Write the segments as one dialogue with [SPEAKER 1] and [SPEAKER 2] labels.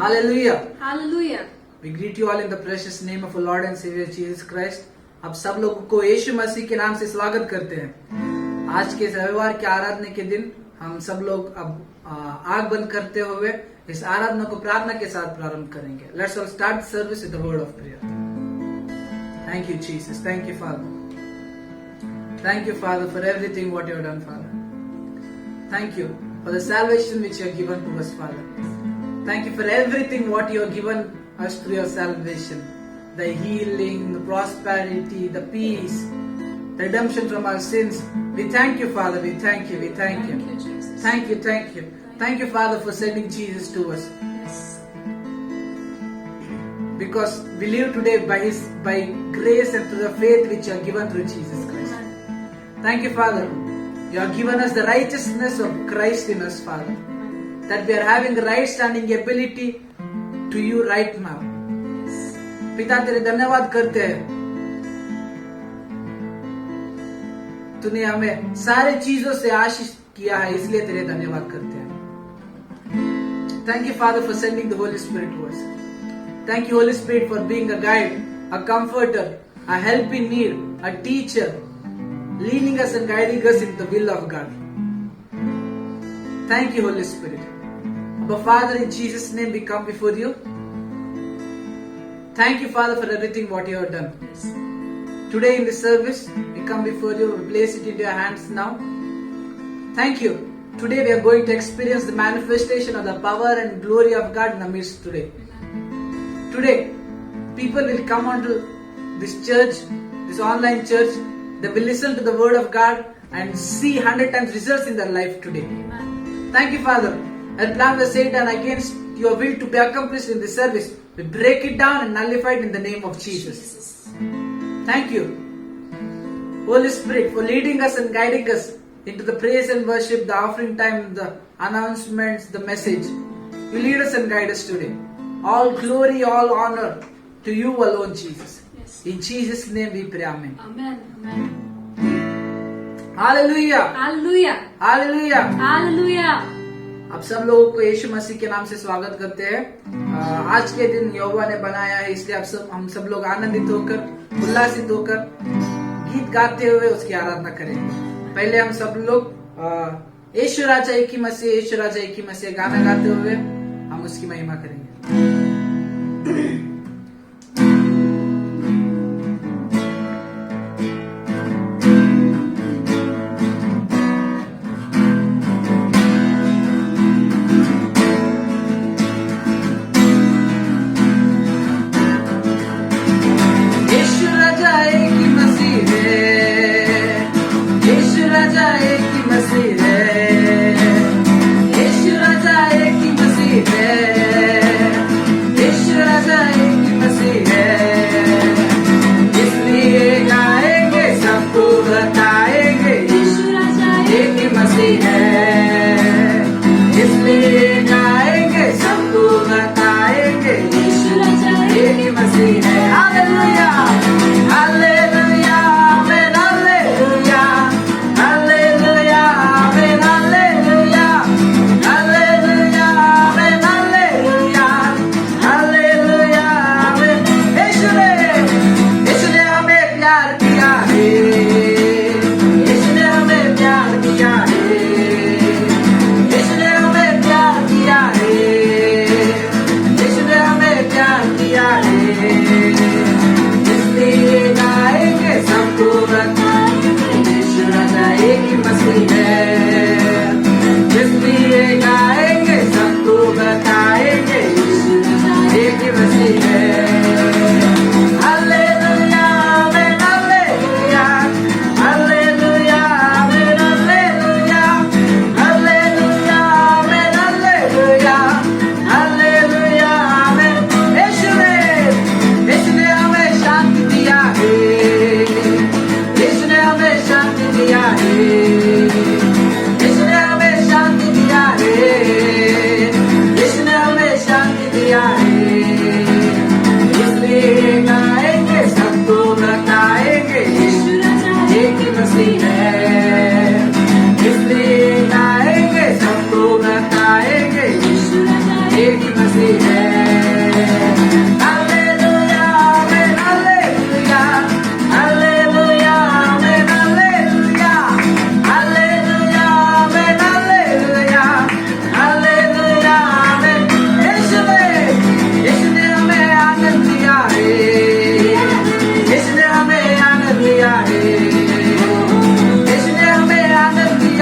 [SPEAKER 1] Hallelujah.
[SPEAKER 2] Hallelujah.
[SPEAKER 1] We greet you all in the precious name of our Lord and Savior Jesus Christ. आप सब लोगों को यीशु मसीह के नाम से स्वागत करते हैं। आज के रविवार के आराधना के दिन हम सब लोग अब आग बंद करते हुए इस आराधना को प्रार्थना के साथ प्रारंभ करेंगे। Let's all start the service with the word of prayer. Thank you, Jesus. Thank you, Father. Thank you, Father, for everything what you have done, Father. Thank you for the salvation which you have given to us, Father. Thank you for everything what you have given us through your salvation. The healing, the prosperity, the peace, the redemption from our sins. We thank you, Father. We thank you. We thank you.
[SPEAKER 2] Thank you, Jesus.
[SPEAKER 1] Thank you, thank you. Thank you, Father, for sending Jesus to us.
[SPEAKER 2] Yes.
[SPEAKER 1] Because we live today by grace and through the faith which you have given through Jesus Christ. Thank you, Father. You have given us the righteousness of Christ in us, Father. That we are having the right standing ability to you right now.
[SPEAKER 2] Yes.
[SPEAKER 1] पिता तेरे धन्यवाद करते हैं। तूने हमें सारे चीजों से आशीष किया है, इसलिए तेरे धन्यवाद करते हैं। Thank you, Father, for sending the Holy Spirit to us. Thank you, Holy Spirit, for being a guide, a comforter, a help in need, a teacher, leading us and guiding us in the will of God. Thank you, Holy Spirit. But Father, in Jesus' name we come before you. Thank you, Father, for everything what you have done.
[SPEAKER 2] Yes.
[SPEAKER 1] Today in this service, we come before you, we place it into your hands now. Thank you. Today we are going to experience the manifestation of the power and glory of God in the midst today. Today, people will come onto this church, this online church. They will listen to the word of God and see 100 times results in their life today.
[SPEAKER 2] Amen.
[SPEAKER 1] Thank you, Father. And plan the Satan against your will to be accomplished in this service. We break it down and nullify it in the name of Jesus. Thank you, Holy Spirit, for leading us and guiding us into the praise and worship, the offering time, the announcements, the message. You lead us and guide us today. All glory, all honor to you alone, Jesus.
[SPEAKER 2] Yes.
[SPEAKER 1] In Jesus' name we pray. Amen.
[SPEAKER 2] Amen. Amen.
[SPEAKER 1] Hallelujah.
[SPEAKER 2] Hallelujah.
[SPEAKER 1] Hallelujah.
[SPEAKER 2] Hallelujah.
[SPEAKER 1] आप सब लोगों को यीशु मसीह के नाम से स्वागत करते हैं। आज के दिन यहोवा ने बनाया है, इसलिए हम सब लोग आनंदित होकर, उल्लासित होकर, गीत गाते हुए उसकी आराधना करेंगे। पहले हम सब लोग यीशु राजा एक ही मसीह, यीशु राजा एक ही मसीह गाना गाते हुए हम उसकी महिमा करेंगे।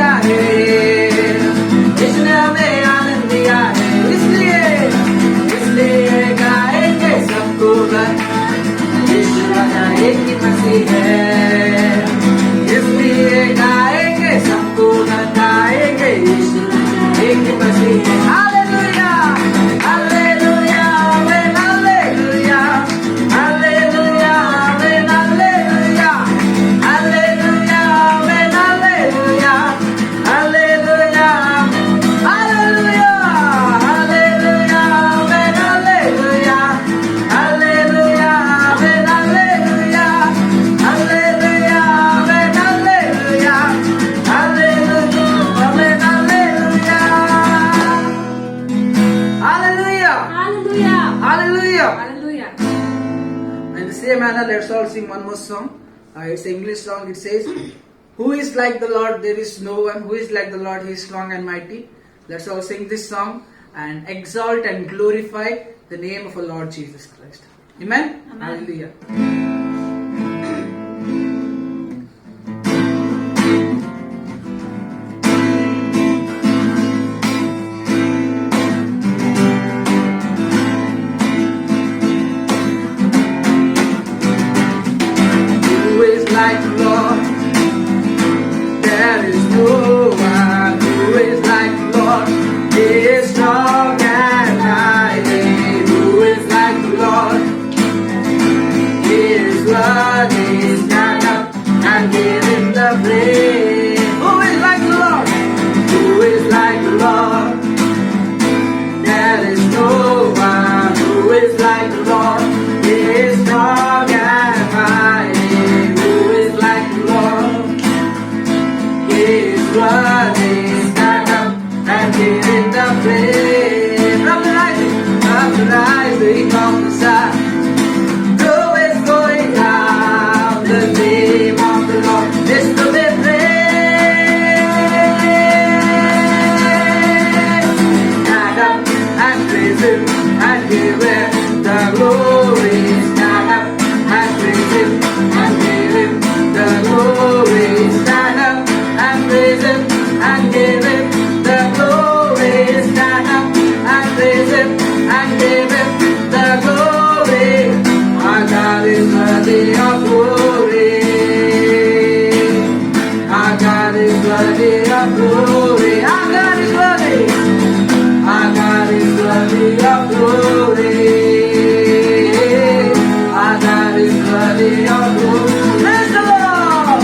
[SPEAKER 1] दिया है, इसने हमें आनंद दिया है, इसलिए गाएंगे सबको गाएं, यीशु राजा एक ही मसीह है, इसलिए गाएंगे सबको गाएंगे, यीशु एक ही मसीह है। Hallelujah hallelujah amen hallelujah hallelujah amen hallelujah hallelujah amen hallelujah hallelujah hallelujah hallelujah amen hallelujah hallelujah amen hallelujah hallelujah amen hallelujah hallelujah amen hallelujah Hallelujah!
[SPEAKER 2] Hallelujah.
[SPEAKER 1] Hallelujah!
[SPEAKER 2] Hallelujah.
[SPEAKER 1] In the same manner, let's all sing one more song. It's an English song. It says, "Who is like the Lord? There is no one. Who is like the Lord? He is strong and mighty." Let's all sing this song and exalt and glorify the name of our Lord Jesus Christ. Amen?
[SPEAKER 2] Amen.
[SPEAKER 1] Hallelujah. Who is like the Lord? There is no one. Who is like the Lord? He is strong and mighty. Who is like the Lord? He is worthy. Stand up and give him the praise. Who is like the Lord? Who is like the Lord? There is no one. Who is like the Lord? He is strong and mighty. Who is like the Lord? He is worthy. Stand up and give him the praise. From the rising of the sun, though it's going down, the name of the Lord is to be praised. Stand up and praise him and give him the glory. Stand up and praise him and give him the glory. Stand up and praise him and give him the glory. Stand up and praise him and give him the glory. Our God is worthy of glory. Our God is worthy of glory. Our God is worthy. Our God is worthy of glory. Our God is worthy of glory. Praise the Lord.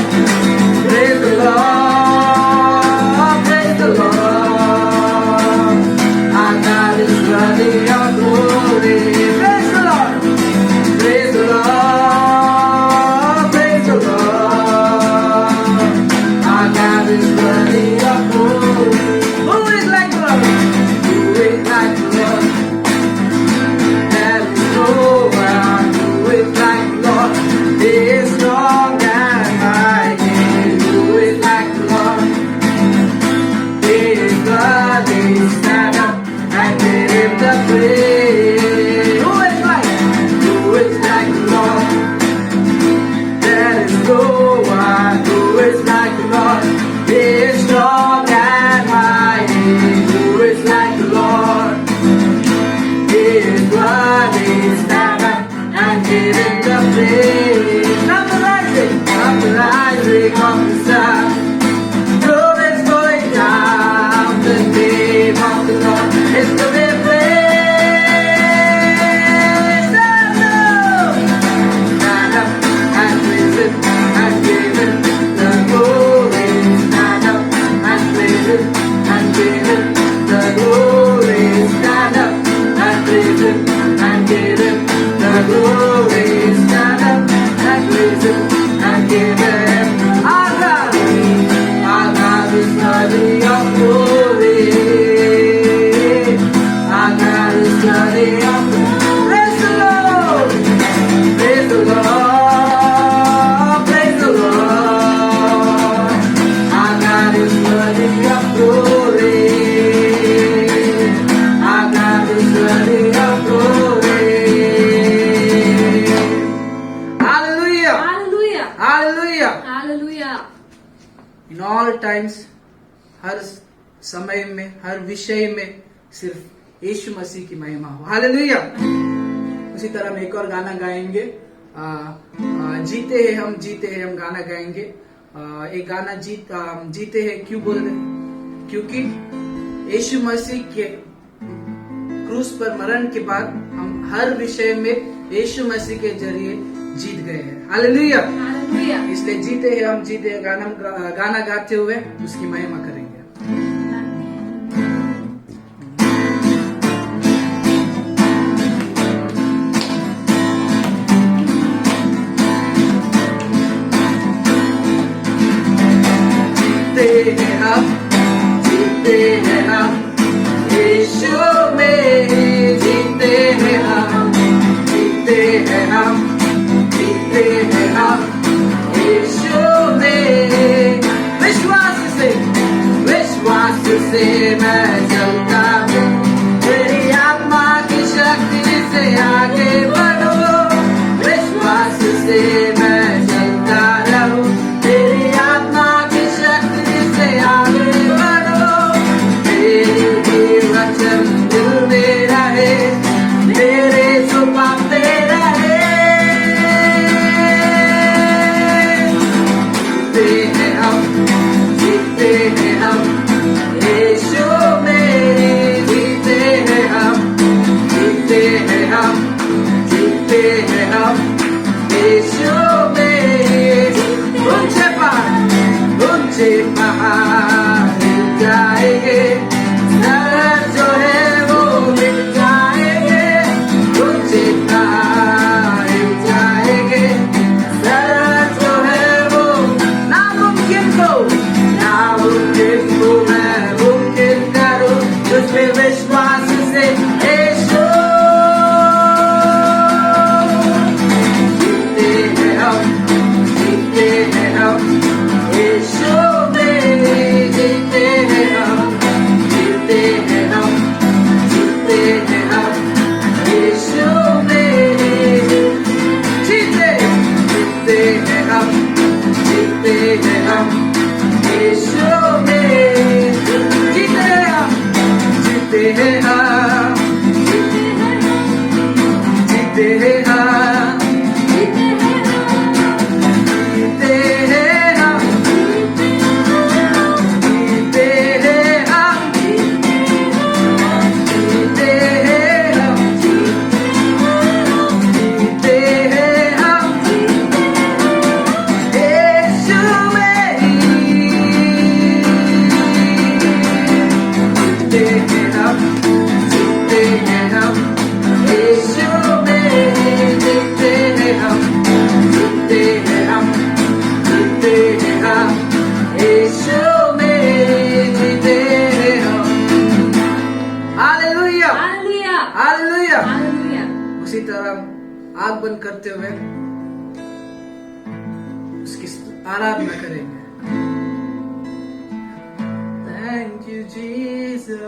[SPEAKER 1] Praise the Lord. Praise the Lord. Our God is worthy of glory. Praise the Lord. Praise the Lord. Praise the Lord. Our God is worthy of glory. Who is like the Lord? Who is like the Lord? There is no one. Who is like the Lord? He is strong and mighty. Who is like the Lord? He is worthy. Stand up and give him the praise. Who is like? Who is like the Lord? There is no one. Who is like the Lord? He is strong and mighty. Who is like the Lord? He is worthy. Stand up and give him the praise. From the rising of the sun, though it's going down, the name of the Lord is to be praised. Stand up and praise him and give him the glory. Stand up and praise him and give him the glory. Stand up and praise him and give him the glory. Stand up and praise him and give him our God. Our God is worthy of glory. Our God is worthy of glory. Praise the Lord. Praise the Lord. Praise the Lord. Our God is worthy of glory. Our God is worthy of glory. Hallelujah.
[SPEAKER 2] Hallelujah.
[SPEAKER 1] Hallelujah.
[SPEAKER 2] Hallelujah.
[SPEAKER 1] In all times, हर समय में, हर विषय में सिर्फ यीशु मसीह की महिमा हो। Hallelujah. उसी तरह हम एक और गाना गाएंगे, जीते हैं हम, जीते हैं हम गाना गाएंगे। एक गाना जीते हैं क्यों बोल रहे? क्योंकि यीशु मसीह के क्रूस पर मरण के बाद हम हर विषय में यीशु मसीह के जरिए जीत गए हैं। हालेलुया।
[SPEAKER 2] हालेलुया।
[SPEAKER 1] इसलिए जीते हैं हम, जीते हैं गाना गाते हुए उसकी महिमा करेंगे। जीते हैं हम, जीते हैं हम यीशु में, जीते हैं हम, जीते हैं हम, जीते हैं हम यीशु में। विश्वास से मैं चलता हूँ, तेरी आत्मा की शक्ति से आगे बढ़ो। विश्वास से मैं चलता रहूं, तेरी आत्मा की शक्ति से आगे बढ़ो। तेरी वचन दिल में रहे, तेरे छुपाते रहे। जीते हैं हम, जीते हैं हम यीशु में, जीते हैं हम, जीते हैं हम, जीते हैं हम यीशु में। ऊंचे पहाड़ मिल जाएंगे, नरक जो है वो मिट जाएंगे। ऊंचे पहाड़ मिल जाएंगे, नरक जो है वो नामुमकिन को मैं मुमकिन करूं, तुझ पे विश्वास से यीशु। जीते हैं हम, जीते हैं हम यीशु में, जीते हैं हम, जीते हैं हम, जीते हैं हम यीशु में। जीते जीते हैं हम, जीते हैं हम यीशु में, जीते हैं हम, जीते हैं हम, जीते हैं हम, जीते हैं हम, जीते हैं हम, जीते हैं हम, जीते हैं हम यीशु में। जीते हैं हम, जीते हैं हम यीशु में, जीते हैं हम, जीते हैं हम, जीते हैं हम यीशु में, जीते हैं हम। Hallelujah,
[SPEAKER 2] hallelujah.
[SPEAKER 1] हालेलुया।
[SPEAKER 2] हालेलुया।
[SPEAKER 1] उसी तरह आग बंद करते हुए उसकी आराधना करेंगे। Thank you, Jesus.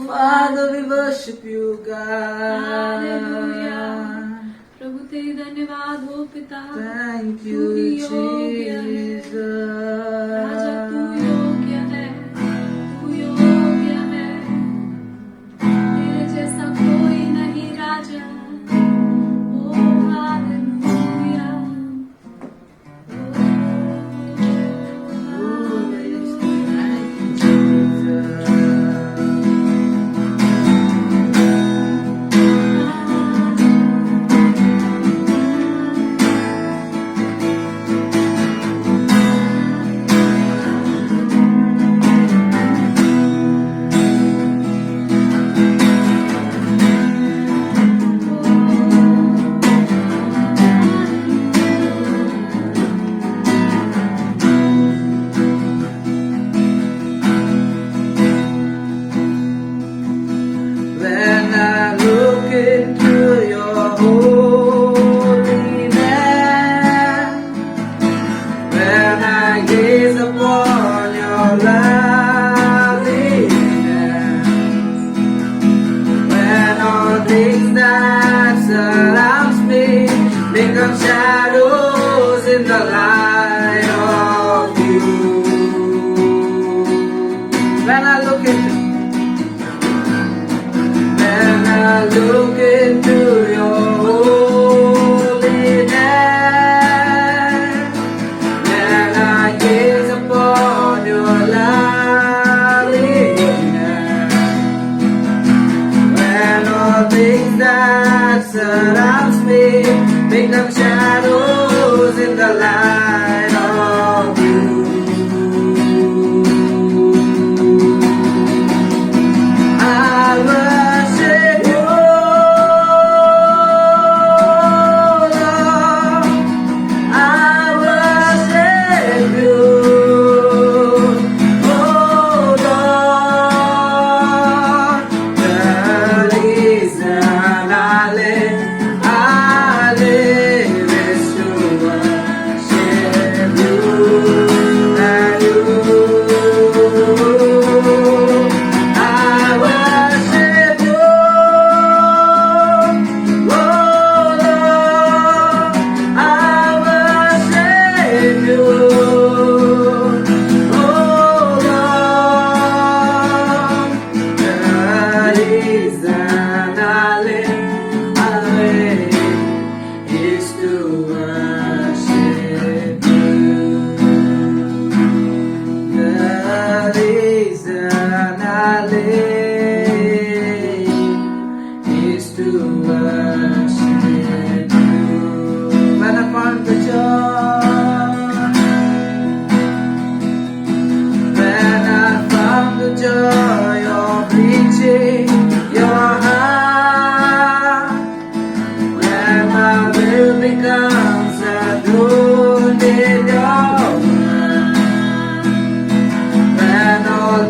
[SPEAKER 1] Father, we worship you,
[SPEAKER 2] hallelujah.
[SPEAKER 1] God.
[SPEAKER 2] प्रभु तेरी धन्यवाद हो पिता।
[SPEAKER 1] Thank
[SPEAKER 2] तू
[SPEAKER 1] you,
[SPEAKER 2] ही योग्य है। राजा तू
[SPEAKER 1] Jesus.
[SPEAKER 2] योग्य है, तू योग्य है। तेरे जैसा कोई नहीं राजा। ओ hallelujah.
[SPEAKER 1] Oh, yes. Thank you, Jesus.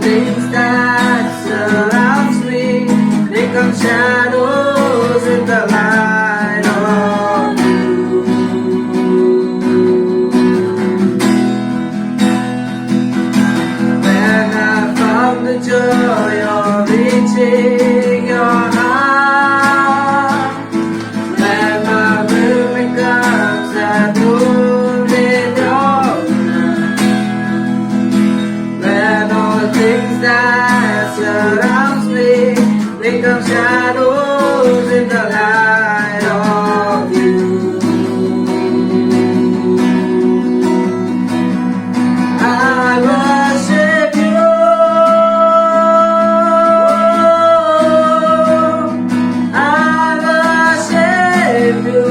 [SPEAKER 1] things that surrounds me become shadows in the light of you. When I found the joy of reaching your heart, when my moment comes and moon in your when all things that surrounds me become shadows in the light of you. I worship you. I worship you.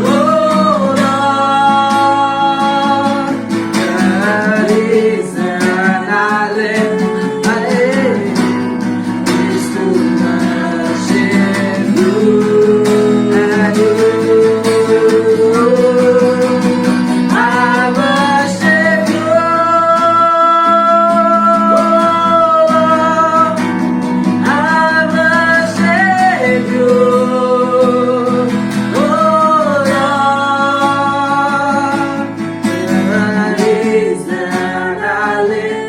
[SPEAKER 1] Oh Lord, the reason I live is to worship you and you. I worship you. I worship you. Oh Lord, the reason I live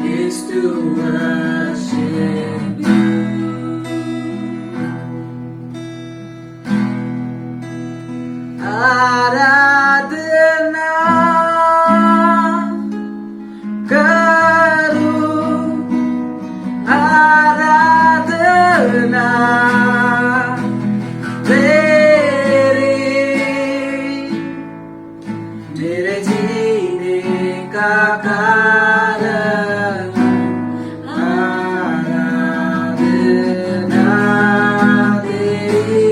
[SPEAKER 1] is to worship you. आराधना करूं, आराधना तेरी मेरे जीने का कारण आराधना तेरी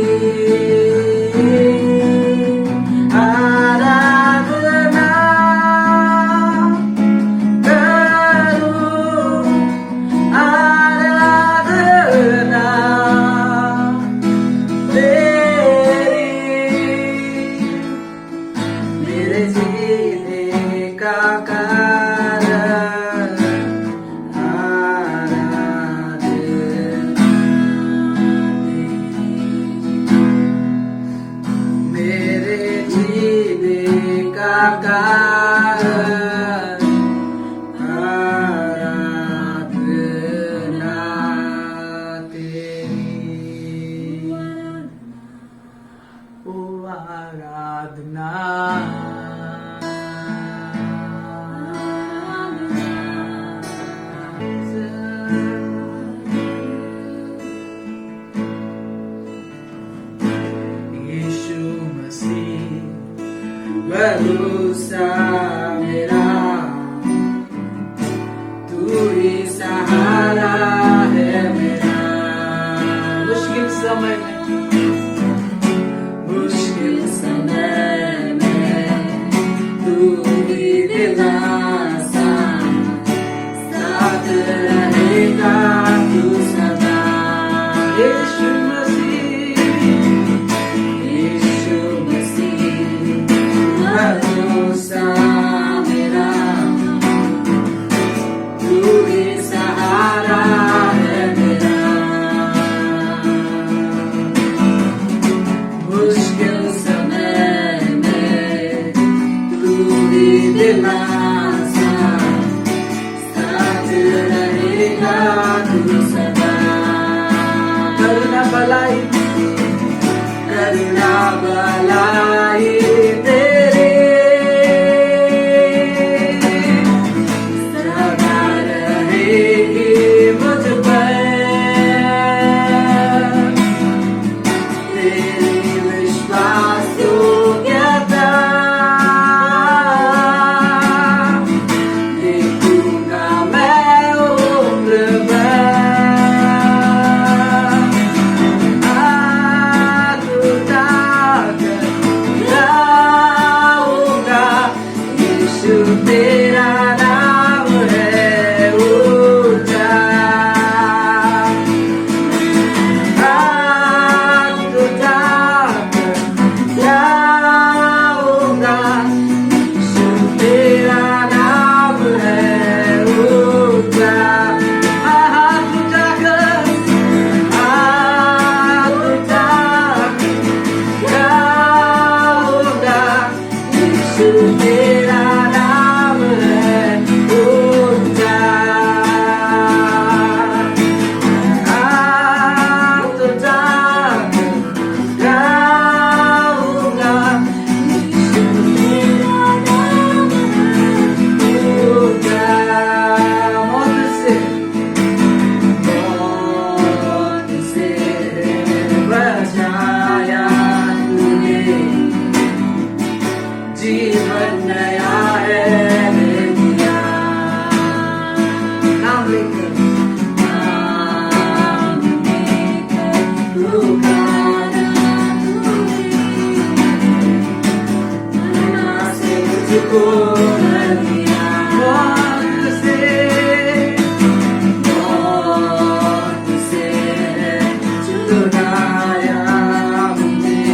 [SPEAKER 1] आराधना करूं, आराधना तेरी मेरे जीने का कारण आराधना मेरे जीने का कारण आराधना तेरी। ओ आराधना यीशु मसीह भरोसा मेरा, तू ही सहारा है मेरा मुश्किल समय में, मुश्किल समय में तू ही दिलासा, साथ रहेगा तू सदा। यीशु मसीह, यीशु मसीह भरोसा मेरा, तू ही सहारा है मेरा मुश्किल समय में, तू ही दिलासा, साथ रहेगा तू सदा। करुणा भलाई, करुणा भलाई तेरी सदा रहेगी मुझ पर, तेरी विश्वास योग्यता तेरा नाम है ऊंचा। तो गाऊंगा ऊंचा। मौत से बचाया तूने, जीवन नया है दिया। नाम लेकर पुकारा तूने, मरना से मुझको भर दिया। मौत से छुड़ाया मुझे,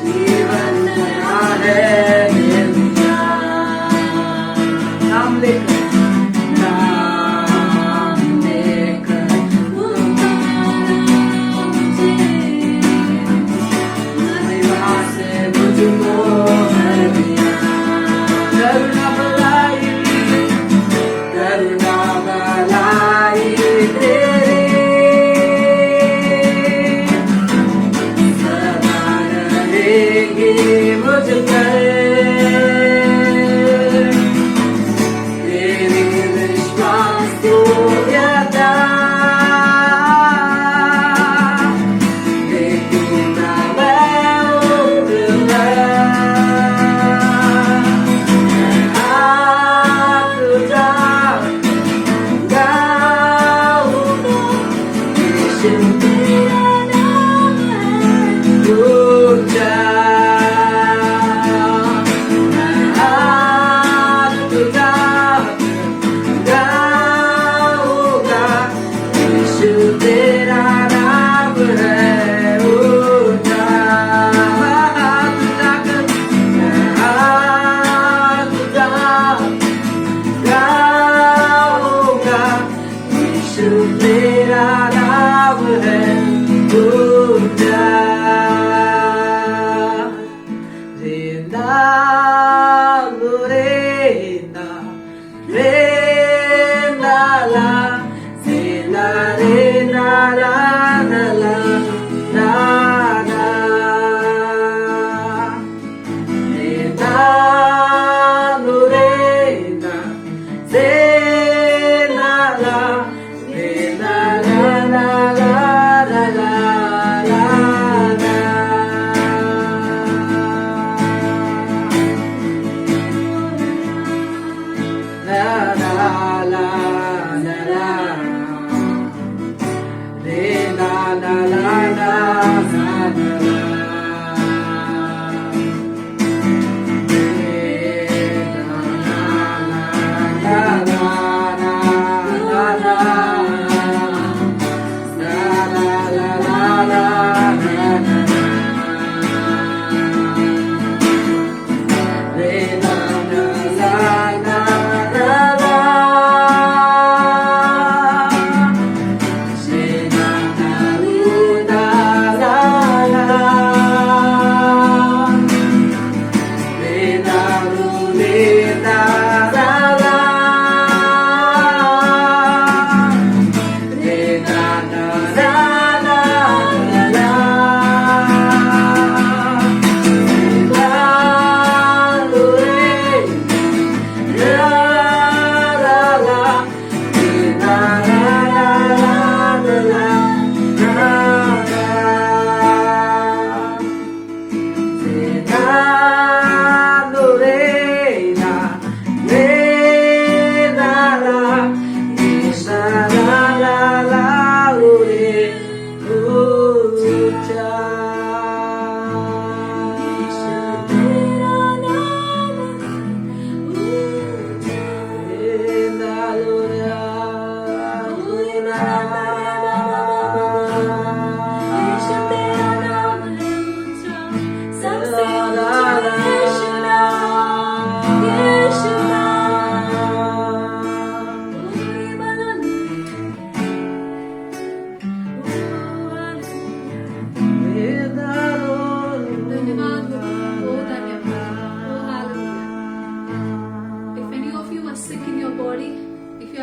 [SPEAKER 1] जीवन नया है दिया। नाम लेकर महिमा से मुझको भर दिया। करुणा भलाई तेरी सदा रहेगी मुझ पर। तेरी विश्वास योग्यता देखूंगा मैं उतना। तुझा गाऊंगा यीशु तेरा नाम है ऊंचा। तुझा गाऊंगा यीशु तेरा नाम है ऊंचा। तुझा गाऊंगा यीशु तेरा नाम है ऊंचा। जिंदा रेंदा रेंदा ला जिंदा रेंदा ला ला ला ला ला। रेंदा रेंदा रेंदा ला रेंदा ला ला ला ला ला ला।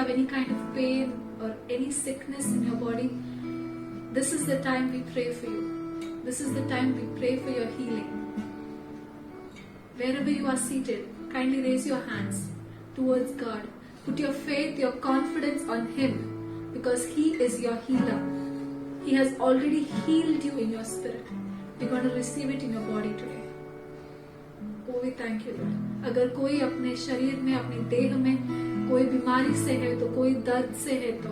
[SPEAKER 2] have any kind of pain or any sickness in your body, this is the time we pray for you. This is the time we pray for your healing. Wherever you are seated, kindly raise your hands towards God. Put your faith, your confidence on Him, because He is your healer. He has already healed you in your spirit. You're going to receive it in your body today. Oh, we thank you, Lord. अगर कोई अपने शरीर में, अपने देह में कोई बीमारी से है, तो कोई दर्द से है, तो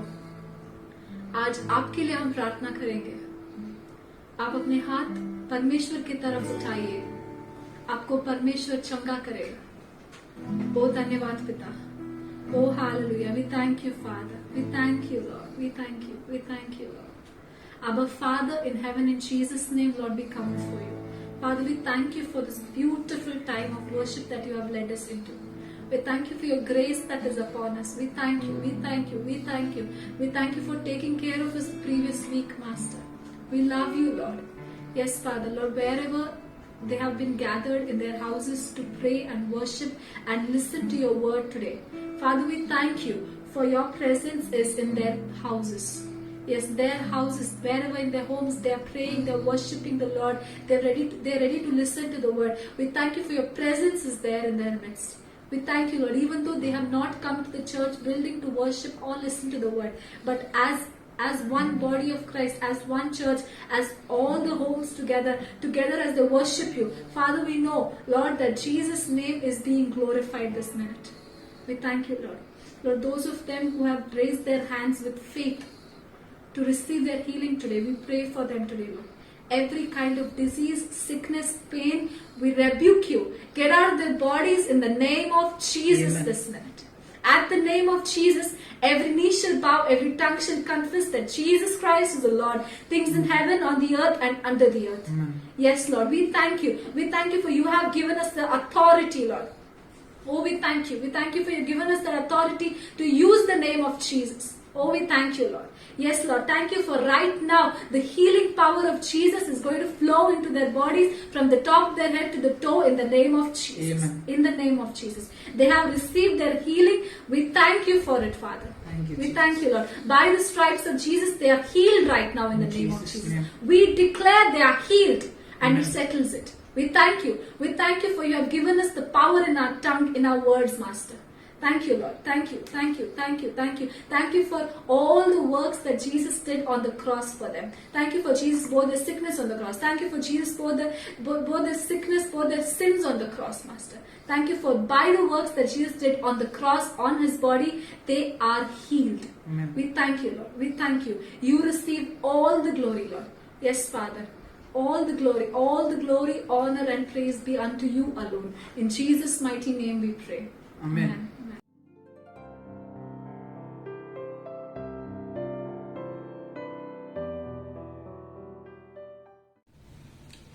[SPEAKER 2] आज आपके लिए हम प्रार्थना करेंगे. आप अपने हाथ परमेश्वर की तरफ उठाइए. आपको परमेश्वर चंगा करेगा. बहुत धन्यवाद पिता. Oh, hallelujah. We thank you, Father. We thank you, Lord. We thank you. We thank you, Lord. Abba, Father in heaven, in Jesus' name, Lord, we come before you. Father, we thank you for this beautiful time of worship that you have led us into. We thank you for your grace that is upon us. We thank you. We thank you. We thank you. We thank you for taking care of us previous week, Master. We love you, Lord. Yes, Father, Lord, wherever they have been gathered in their houses to pray and worship and listen to your word today. Father, we thank you for your presence is in their houses. Yes, their houses, wherever in their homes, they are praying, they are worshipping the Lord. They're ready to listen to the word. We thank you for your presence is there in their midst. We thank you, Lord, even though they have not come to the church building to worship or listen to the word, but as one body of Christ, as one church, as all the homes together as they worship you. Father, we know, Lord, that Jesus' name is being glorified this minute. We thank you, Lord. Lord, those of them who have raised their hands with faith to receive their healing today, we pray for them today, Lord. Every kind of disease, sickness, pain, we rebuke you. Get out of their bodies in the name of Jesus. Amen. This minute. At the name of Jesus, every knee shall bow, every tongue shall confess that Jesus Christ is the Lord. Things in heaven, on the earth, and under the earth. Amen. Yes, Lord, we thank you. We thank you for you have given us the authority, Lord. Oh, we thank you. We thank you for you giving us the authority to use the name of Jesus. Oh, we thank you, Lord. Yes, Lord. Thank you for right now. The healing power of Jesus is going to flow into their bodies from the top of their head to the toe in the name of Jesus. Amen. In the name of Jesus. They have received their healing. We thank you for it, Father.
[SPEAKER 1] Thank you,
[SPEAKER 2] we
[SPEAKER 1] Jesus.
[SPEAKER 2] Thank you, Lord. By the stripes of Jesus, they are healed right now in the name of Jesus.
[SPEAKER 1] Name.
[SPEAKER 2] We declare they are healed and He settles it. We thank you. We thank you for you have given us the power in our tongue, in our words, Master. Thank you, Lord. Thank you. Thank you. Thank you. Thank you. Thank you for all the works that Jesus did on the cross for them. Thank you for Jesus bore the sickness on the cross. Thank you for Jesus bore the sickness, bore their sins on the cross, Master. Thank you for by the works that Jesus did on the cross, on His body, they are healed.
[SPEAKER 1] Amen.
[SPEAKER 2] We thank you, Lord. We thank you. You receive all the glory, Lord. Yes, Father. All the glory, honor and praise be unto you alone. In Jesus' mighty name we pray.
[SPEAKER 1] Amen.
[SPEAKER 2] Amen.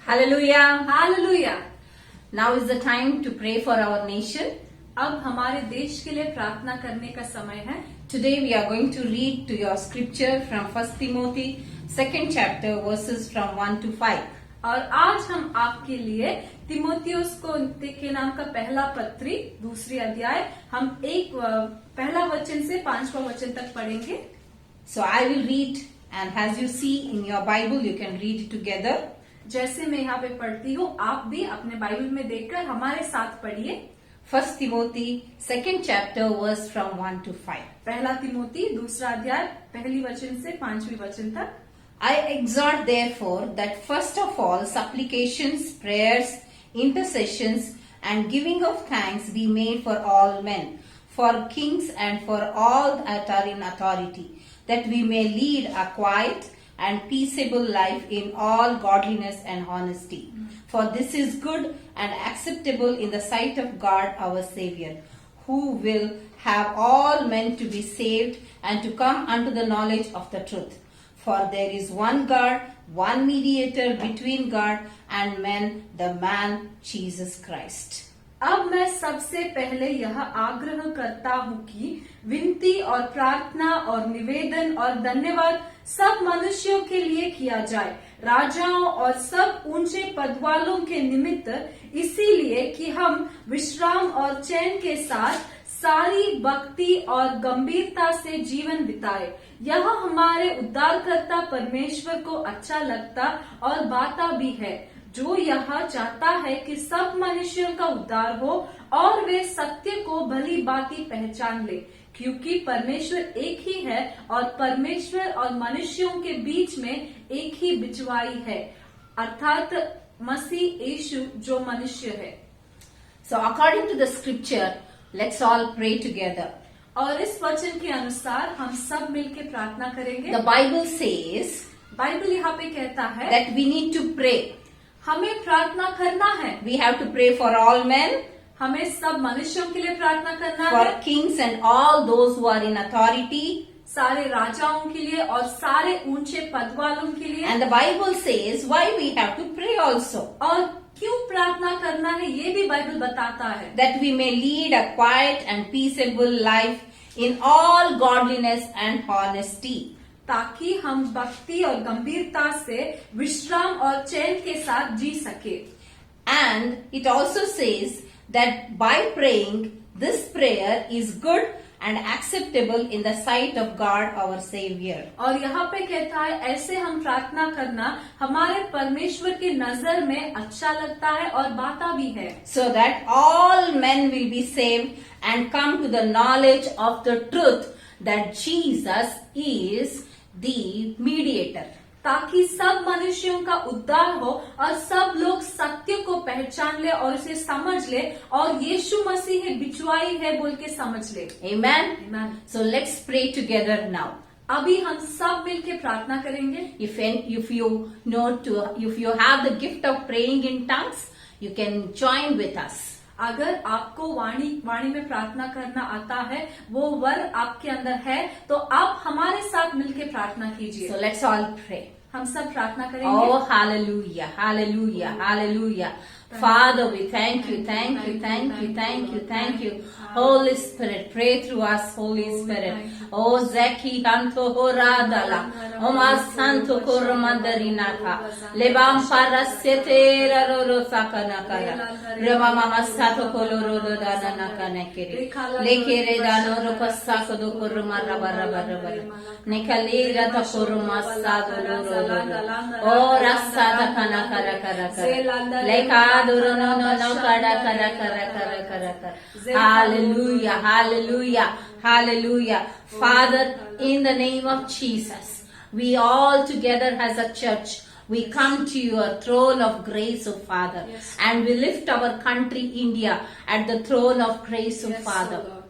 [SPEAKER 3] Hallelujah.
[SPEAKER 2] Hallelujah.
[SPEAKER 3] Now is the time to pray for our nation.
[SPEAKER 2] अब हमारे देश के लिए प्रार्थना करने का समय है.
[SPEAKER 3] Today we are going to read to your scripture from 1 Timothy 2nd chapter verses from 1 to 5.
[SPEAKER 2] और आज हम आपके लिए तिमोथियुस को के नाम का पहला पत्री दूसरी अध्याय हम एक पहला वचन से 5वां वचन तक पढ़ेंगे.
[SPEAKER 3] So I will read, and as you see in your Bible you can read it together.
[SPEAKER 2] जैसे मैं यहाँ पे पढ़ती हूँ, आप भी अपने बाइबल में देखकर हमारे साथ पढ़िए.
[SPEAKER 3] 1 Timothy 2nd chapter verse from 1 to 5.
[SPEAKER 2] पहला तिमोथी दूसरा अध्याय पहली वचन से 5वीं वचन तक.
[SPEAKER 3] I exhort therefore that first of all supplications, prayers, intercessions and giving of thanks be made for all men, for kings and for all that are in authority, that we may lead a quiet and peaceable life in all godliness and honesty. For this is good and acceptable in the sight of God our Saviour, who will have all men to be saved and to come unto the knowledge of the truth. For there is one God, one mediator between God and men, the man Jesus Christ.
[SPEAKER 2] अब मैं सबसे पहले यह आग्रह करता हूँ कि विनती और प्रार्थना और निवेदन और धन्यवाद सब मनुष्यों के लिए किया जाए, राजाओं और सब ऊंचे पद वालों के निमित्त, इसीलिए कि हम विश्राम और चैन के साथ सारी भक्ति और गंभीरता से जीवन बिताए। यह हमारे उद्धारकर्ता परमेश्वर को अच्छा लगता और बाता भी है, जो यह चाहता है कि सब मनुष्यों का उद्धार हो और वे सत्य को भली भांति पहचान ले, क्योंकि परमेश्वर एक ही है और परमेश्वर और मनुष्यों के बीच में एक ही बिचवाई है, अर्थात मसीह यीशु जो मनुष्य है।
[SPEAKER 3] So according to the scripture, let's all pray together.
[SPEAKER 2] और इस वचन के अनुसार हम सब मिलकर प्रार्थना करेंगे।
[SPEAKER 3] The Bible says
[SPEAKER 2] बाइबल यहाँ पे कहता है
[SPEAKER 3] that we need to pray.
[SPEAKER 2] हमें प्रार्थना करना है।
[SPEAKER 3] We have to pray for all men,
[SPEAKER 2] हमें सब मनुष्यों के लिए प्रार्थना करना
[SPEAKER 3] for
[SPEAKER 2] है,
[SPEAKER 3] kings and all those who are in authority.
[SPEAKER 2] सारे राजाओं के लिए और सारे ऊंचे पद वालों के लिए।
[SPEAKER 3] And the Bible says why we have to pray also.
[SPEAKER 2] और क्यों प्रार्थना करना है ये भी बाइबल बताता है,
[SPEAKER 3] That we may lead a quiet and peaceable life in all godliness and honesty.
[SPEAKER 2] ताकि हम भक्ति और गंभीरता से विश्राम और चैन के साथ जी सके।
[SPEAKER 3] And it also says that by praying, this prayer is good and acceptable in the sight of God our Savior.
[SPEAKER 2] और यहाँ पे कहता है ऐसे हम प्रार्थना करना हमारे परमेश्वर की नजर में अच्छा लगता है और बाता भी है,
[SPEAKER 3] So that all men will be saved and come to the knowledge of the truth that Jesus is the mediator.
[SPEAKER 2] ताकि सब मनुष्यों का उद्धार हो और सब लोग सत्य को पहचान ले और उसे समझ ले और यीशु मसीह बिचवाई है बोल के समझ ले।
[SPEAKER 3] Amen.
[SPEAKER 2] Amen.
[SPEAKER 3] So let's pray together now.
[SPEAKER 2] अभी हम सब मिलके प्रार्थना करेंगे।
[SPEAKER 3] If you have the gift of praying in tongues, you can join with us.
[SPEAKER 2] अगर आपको वाणी में प्रार्थना करना आता है, वो वर आपके अंदर है, तो आप हमारे साथ मिलके प्रार्थना कीजिए।
[SPEAKER 3] So let's all pray.
[SPEAKER 2] हम सब प्रार्थना करेंगे।
[SPEAKER 3] Oh, hallelujah, hallelujah, hallelujah. Father, we thank you, thank you, thank you, thank you, thank you. Holy Spirit, pray through us, Holy Spirit. Oh, Zeki Kanto Horadala. Oma Santo Koromandarinaka. Lebam Parasetera Roro Sakanakara. Rema Mama Sato Koloro Danaka Nekiri. Lekere Dano Rokasako do Koruma Rabara. Nikalira Takoruma Sado Roro. Oh, Rasada Kanakara Karakara. Leka. Hallelujah, hallelujah, hallelujah. Father, in the name of Jesus, we all together as a church, we come to your throne of grace, O Father,
[SPEAKER 2] Yes.
[SPEAKER 3] and we lift our country, India, at the throne of grace, O
[SPEAKER 2] Yes,
[SPEAKER 3] Father.
[SPEAKER 2] Lord.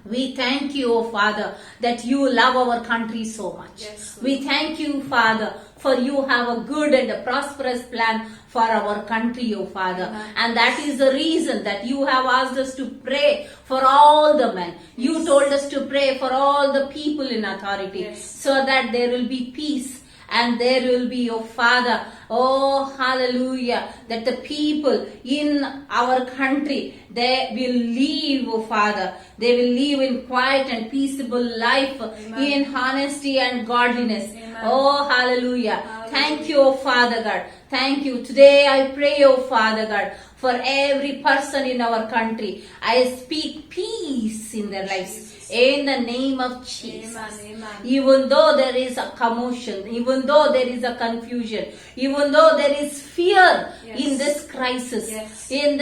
[SPEAKER 3] We thank you, O Father, that you love our country so much.
[SPEAKER 2] Yes,
[SPEAKER 3] We thank you, Father, for you have a good and a prosperous plan for our country, O Father.
[SPEAKER 2] Amen.
[SPEAKER 3] And that is the reason that you have asked us to pray for all the men. You told us to pray for all the people in authority,
[SPEAKER 2] Yes.
[SPEAKER 3] so that there will be peace. And there will be, oh Father, oh hallelujah, that the people in our country, they will live, oh Father, they will live in quiet and peaceable life,
[SPEAKER 2] Amen.
[SPEAKER 3] in honesty and godliness.
[SPEAKER 2] Amen.
[SPEAKER 3] Oh hallelujah.
[SPEAKER 2] Hallelujah.
[SPEAKER 3] Thank you, oh Father God. Thank you. Today I pray, oh Father God, for every person in our country. I speak peace in their lives. In the name of Jesus.
[SPEAKER 2] Amen, amen.
[SPEAKER 3] Even though there is a commotion, even though there is a confusion, even though there is fear
[SPEAKER 2] Yes.
[SPEAKER 3] in this crisis,
[SPEAKER 2] Yes.
[SPEAKER 3] in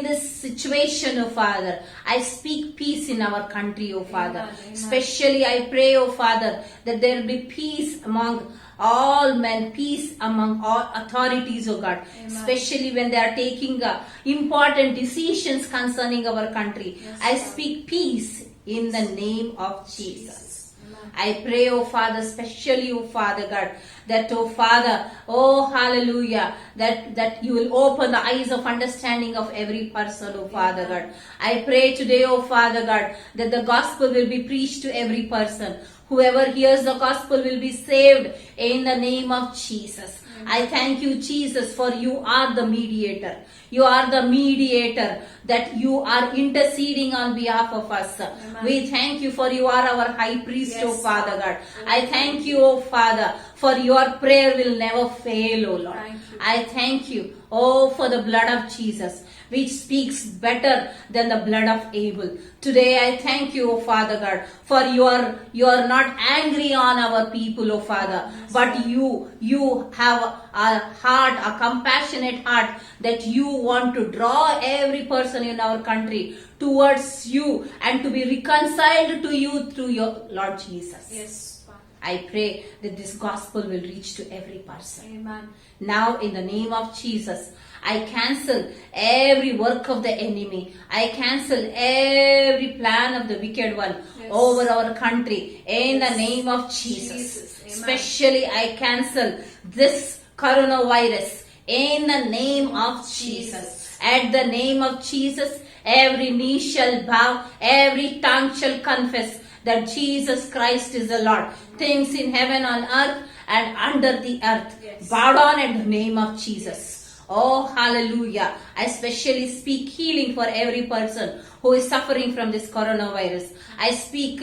[SPEAKER 3] this situation, oh Father, I speak peace in our country, oh Father.
[SPEAKER 2] Amen, amen.
[SPEAKER 3] Especially I pray, oh Father, that there will be peace among all men, peace among all authorities, oh God.
[SPEAKER 2] Amen.
[SPEAKER 3] Especially when they are taking important decisions concerning our country.
[SPEAKER 2] Yes,
[SPEAKER 3] I
[SPEAKER 2] Lord.
[SPEAKER 3] speak peace in the name of Jesus.
[SPEAKER 2] Amen.
[SPEAKER 3] I pray, oh Father, especially, oh Father God, that, oh Father, oh hallelujah, that you will open the eyes of understanding of every person, oh Father God. I pray today, oh Father God, that the gospel will be preached to every person. Whoever hears the gospel will be saved in the name of Jesus. I thank you, Jesus, for you are the mediator. You are the mediator, that you are interceding on behalf of us.
[SPEAKER 2] Amen.
[SPEAKER 3] We thank you for you are our high priest,
[SPEAKER 2] Yes,
[SPEAKER 3] O Father God.
[SPEAKER 2] Lord.
[SPEAKER 3] I thank you, O Father, for your prayer will never fail, O Lord.
[SPEAKER 2] Thank you.
[SPEAKER 3] I thank you, oh, for the blood of Jesus. which speaks better than the blood of Abel. Today I thank you, O Father God, for you are not angry on our people, O Father, but you have a heart, a compassionate heart, that you want to draw every person in our country towards you and to be reconciled to you through your Lord Jesus.
[SPEAKER 2] Yes, Father.
[SPEAKER 3] I pray that this gospel will reach to every person.
[SPEAKER 2] Amen.
[SPEAKER 3] Now, in the name of Jesus, I cancel every work of the enemy. I cancel every plan of the wicked one
[SPEAKER 2] Yes.
[SPEAKER 3] over our country. In the
[SPEAKER 2] Yes.
[SPEAKER 3] name of Jesus.
[SPEAKER 2] Jesus. Amen.
[SPEAKER 3] Especially, I cancel this coronavirus. In the name of Jesus. At the name of Jesus, every knee shall bow, every tongue shall confess that Jesus Christ is the Lord. Things in heaven, on earth, and under the earth
[SPEAKER 2] Yes.
[SPEAKER 3] bow down in the name of Jesus. Oh, hallelujah. I especially speak healing for every person who is suffering from this coronavirus. I speak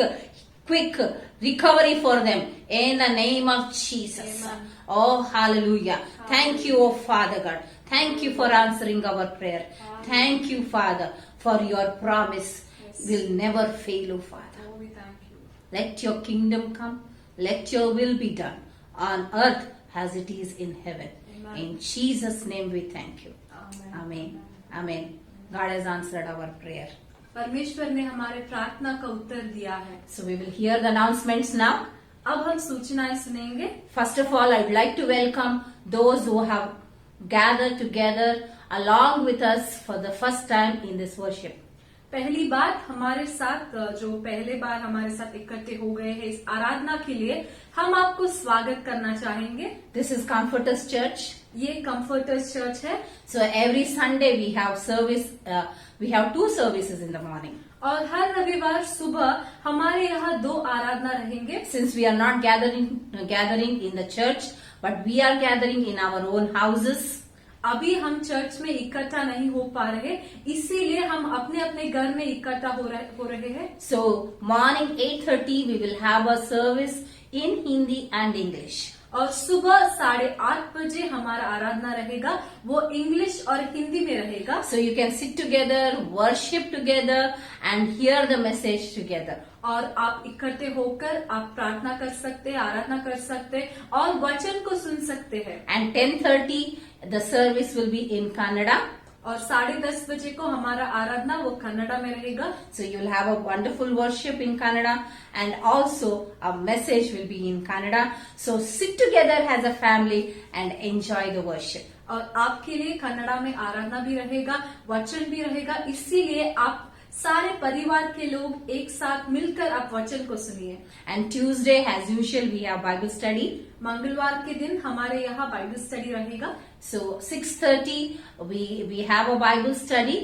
[SPEAKER 3] quick recovery for them in the name of Jesus.
[SPEAKER 2] Amen.
[SPEAKER 3] Oh, hallelujah. Thank you, oh Father God. Thank you for answering our prayer. Thank you, Father, for your promise
[SPEAKER 2] Yes.
[SPEAKER 3] will never fail, oh Father.
[SPEAKER 2] Oh, we thank you.
[SPEAKER 3] Let your kingdom come. Let your will be done on earth as it is in heaven.
[SPEAKER 2] Amen.
[SPEAKER 3] In Jesus' name we thank you.
[SPEAKER 2] Amen.
[SPEAKER 3] Amen. Amen. God has answered our prayer.
[SPEAKER 2] परमेश्वर ने हमारे प्रार्थना का उत्तर दिया है.
[SPEAKER 3] So we will hear the announcements now.
[SPEAKER 2] अब हम सूचनाएं सुनेंगे.
[SPEAKER 3] First of all, I would like to welcome those who have gathered together along with us for the first time in this worship.
[SPEAKER 2] पहली बात हमारे साथ जो पहले बार हमारे साथ इकट्ठे हो गए हैं इस आराधना के लिए हम आपको स्वागत करना चाहेंगे.
[SPEAKER 3] This is Comforters Church.
[SPEAKER 2] ये कंफर्टर्स चर्च है
[SPEAKER 3] So every Sunday we have service. We have 2 services in the morning.
[SPEAKER 2] और हर रविवार सुबह हमारे यहाँ 2 आराधना रहेंगे.
[SPEAKER 3] Since we are not gathering in the church, but we are gathering in our own houses.
[SPEAKER 2] अभी हम चर्च में इकट्ठा नहीं हो पा रहे, इसीलिए हम अपने अपने घर में इकट्ठा हो रहे हैं.
[SPEAKER 3] So morning 8:30 we will have a service in Hindi and English.
[SPEAKER 2] और सुबह 8:30 बजे हमारा आराधना रहेगा, वो इंग्लिश और हिंदी में रहेगा.
[SPEAKER 3] So you can sit together, worship together and hear the message together.
[SPEAKER 2] और आप इकट्ठे होकर आप प्रार्थना कर सकते हैं, आराधना कर सकते हैं और वचन को सुन सकते हैं.
[SPEAKER 3] And 10:30 the service will be in Kannada.
[SPEAKER 2] और 10:30 बजे को हमारा आराधना वो कन्नड़ा में रहेगा.
[SPEAKER 3] So you will have a wonderful worship in Kannada and also a message will be in Kannada. So sit together as a family and enjoy the worship.
[SPEAKER 2] और आपके लिए कन्नड़ा में आराधना भी रहेगा, वचन भी रहेगा, इसीलिए आप सारे परिवार के लोग एक साथ मिलकर आप वचन को सुनिए.
[SPEAKER 3] And Tuesday as usual we have Bible study.
[SPEAKER 2] मंगलवार के दिन हमारे यहाँ बाइबल स्टडी रहेगा.
[SPEAKER 3] So 6:30 we have a Bible study.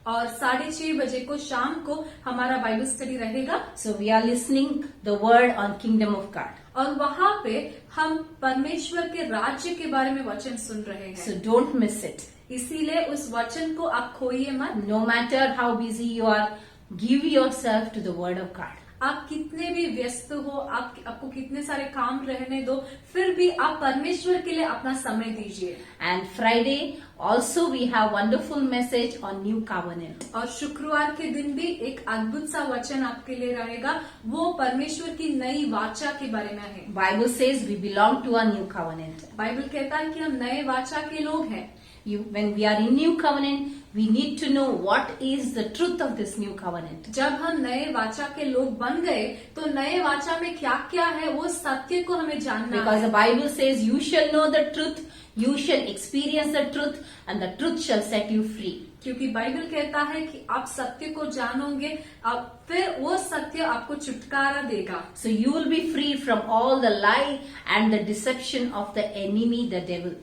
[SPEAKER 2] और 6:30 बजे को शाम को हमारा बाइबल स्टडी रहेगा.
[SPEAKER 3] So we are listening the word on Kingdom of God.
[SPEAKER 2] और वहाँ पे हम परमेश्वर के राज्य के बारे में वचन सुन रहे हैं.
[SPEAKER 3] So don't miss it.
[SPEAKER 2] इसीलिए उस वचन को आप खोइए मत.
[SPEAKER 3] No matter how busy you are, give yourself to the word of God.
[SPEAKER 2] आप कितने भी व्यस्त हो, आपको कितने सारे काम रहने दो, फिर भी आप परमेश्वर के लिए अपना समय दीजिए.
[SPEAKER 3] And Friday also we have wonderful message on New Covenant.
[SPEAKER 2] और शुक्रवार के दिन भी एक अद्भुत सा वचन आपके लिए रहेगा, वो परमेश्वर की नई वाचा के बारे में है.
[SPEAKER 3] Bible says we belong to a new covenant.
[SPEAKER 2] Bible कहता है कि हम नए वाचा के लोग हैं.
[SPEAKER 3] When we are in new covenant, we need to know what is the truth of this new covenant.
[SPEAKER 2] जब हम नए वाचा के लोग बन गए तो नए वाचा में क्या क्या है वो सत्य को हमें जानना
[SPEAKER 3] Because
[SPEAKER 2] है.
[SPEAKER 3] the Bible says you shall know the truth, you shall experience the truth and the truth shall set you free.
[SPEAKER 2] क्योंकि बाइबल कहता है कि आप सत्य को जानोगे, अब फिर वो सत्य आपको छुटकारा देगा.
[SPEAKER 3] So you will be free from all the lie and the deception of the enemy, the devil.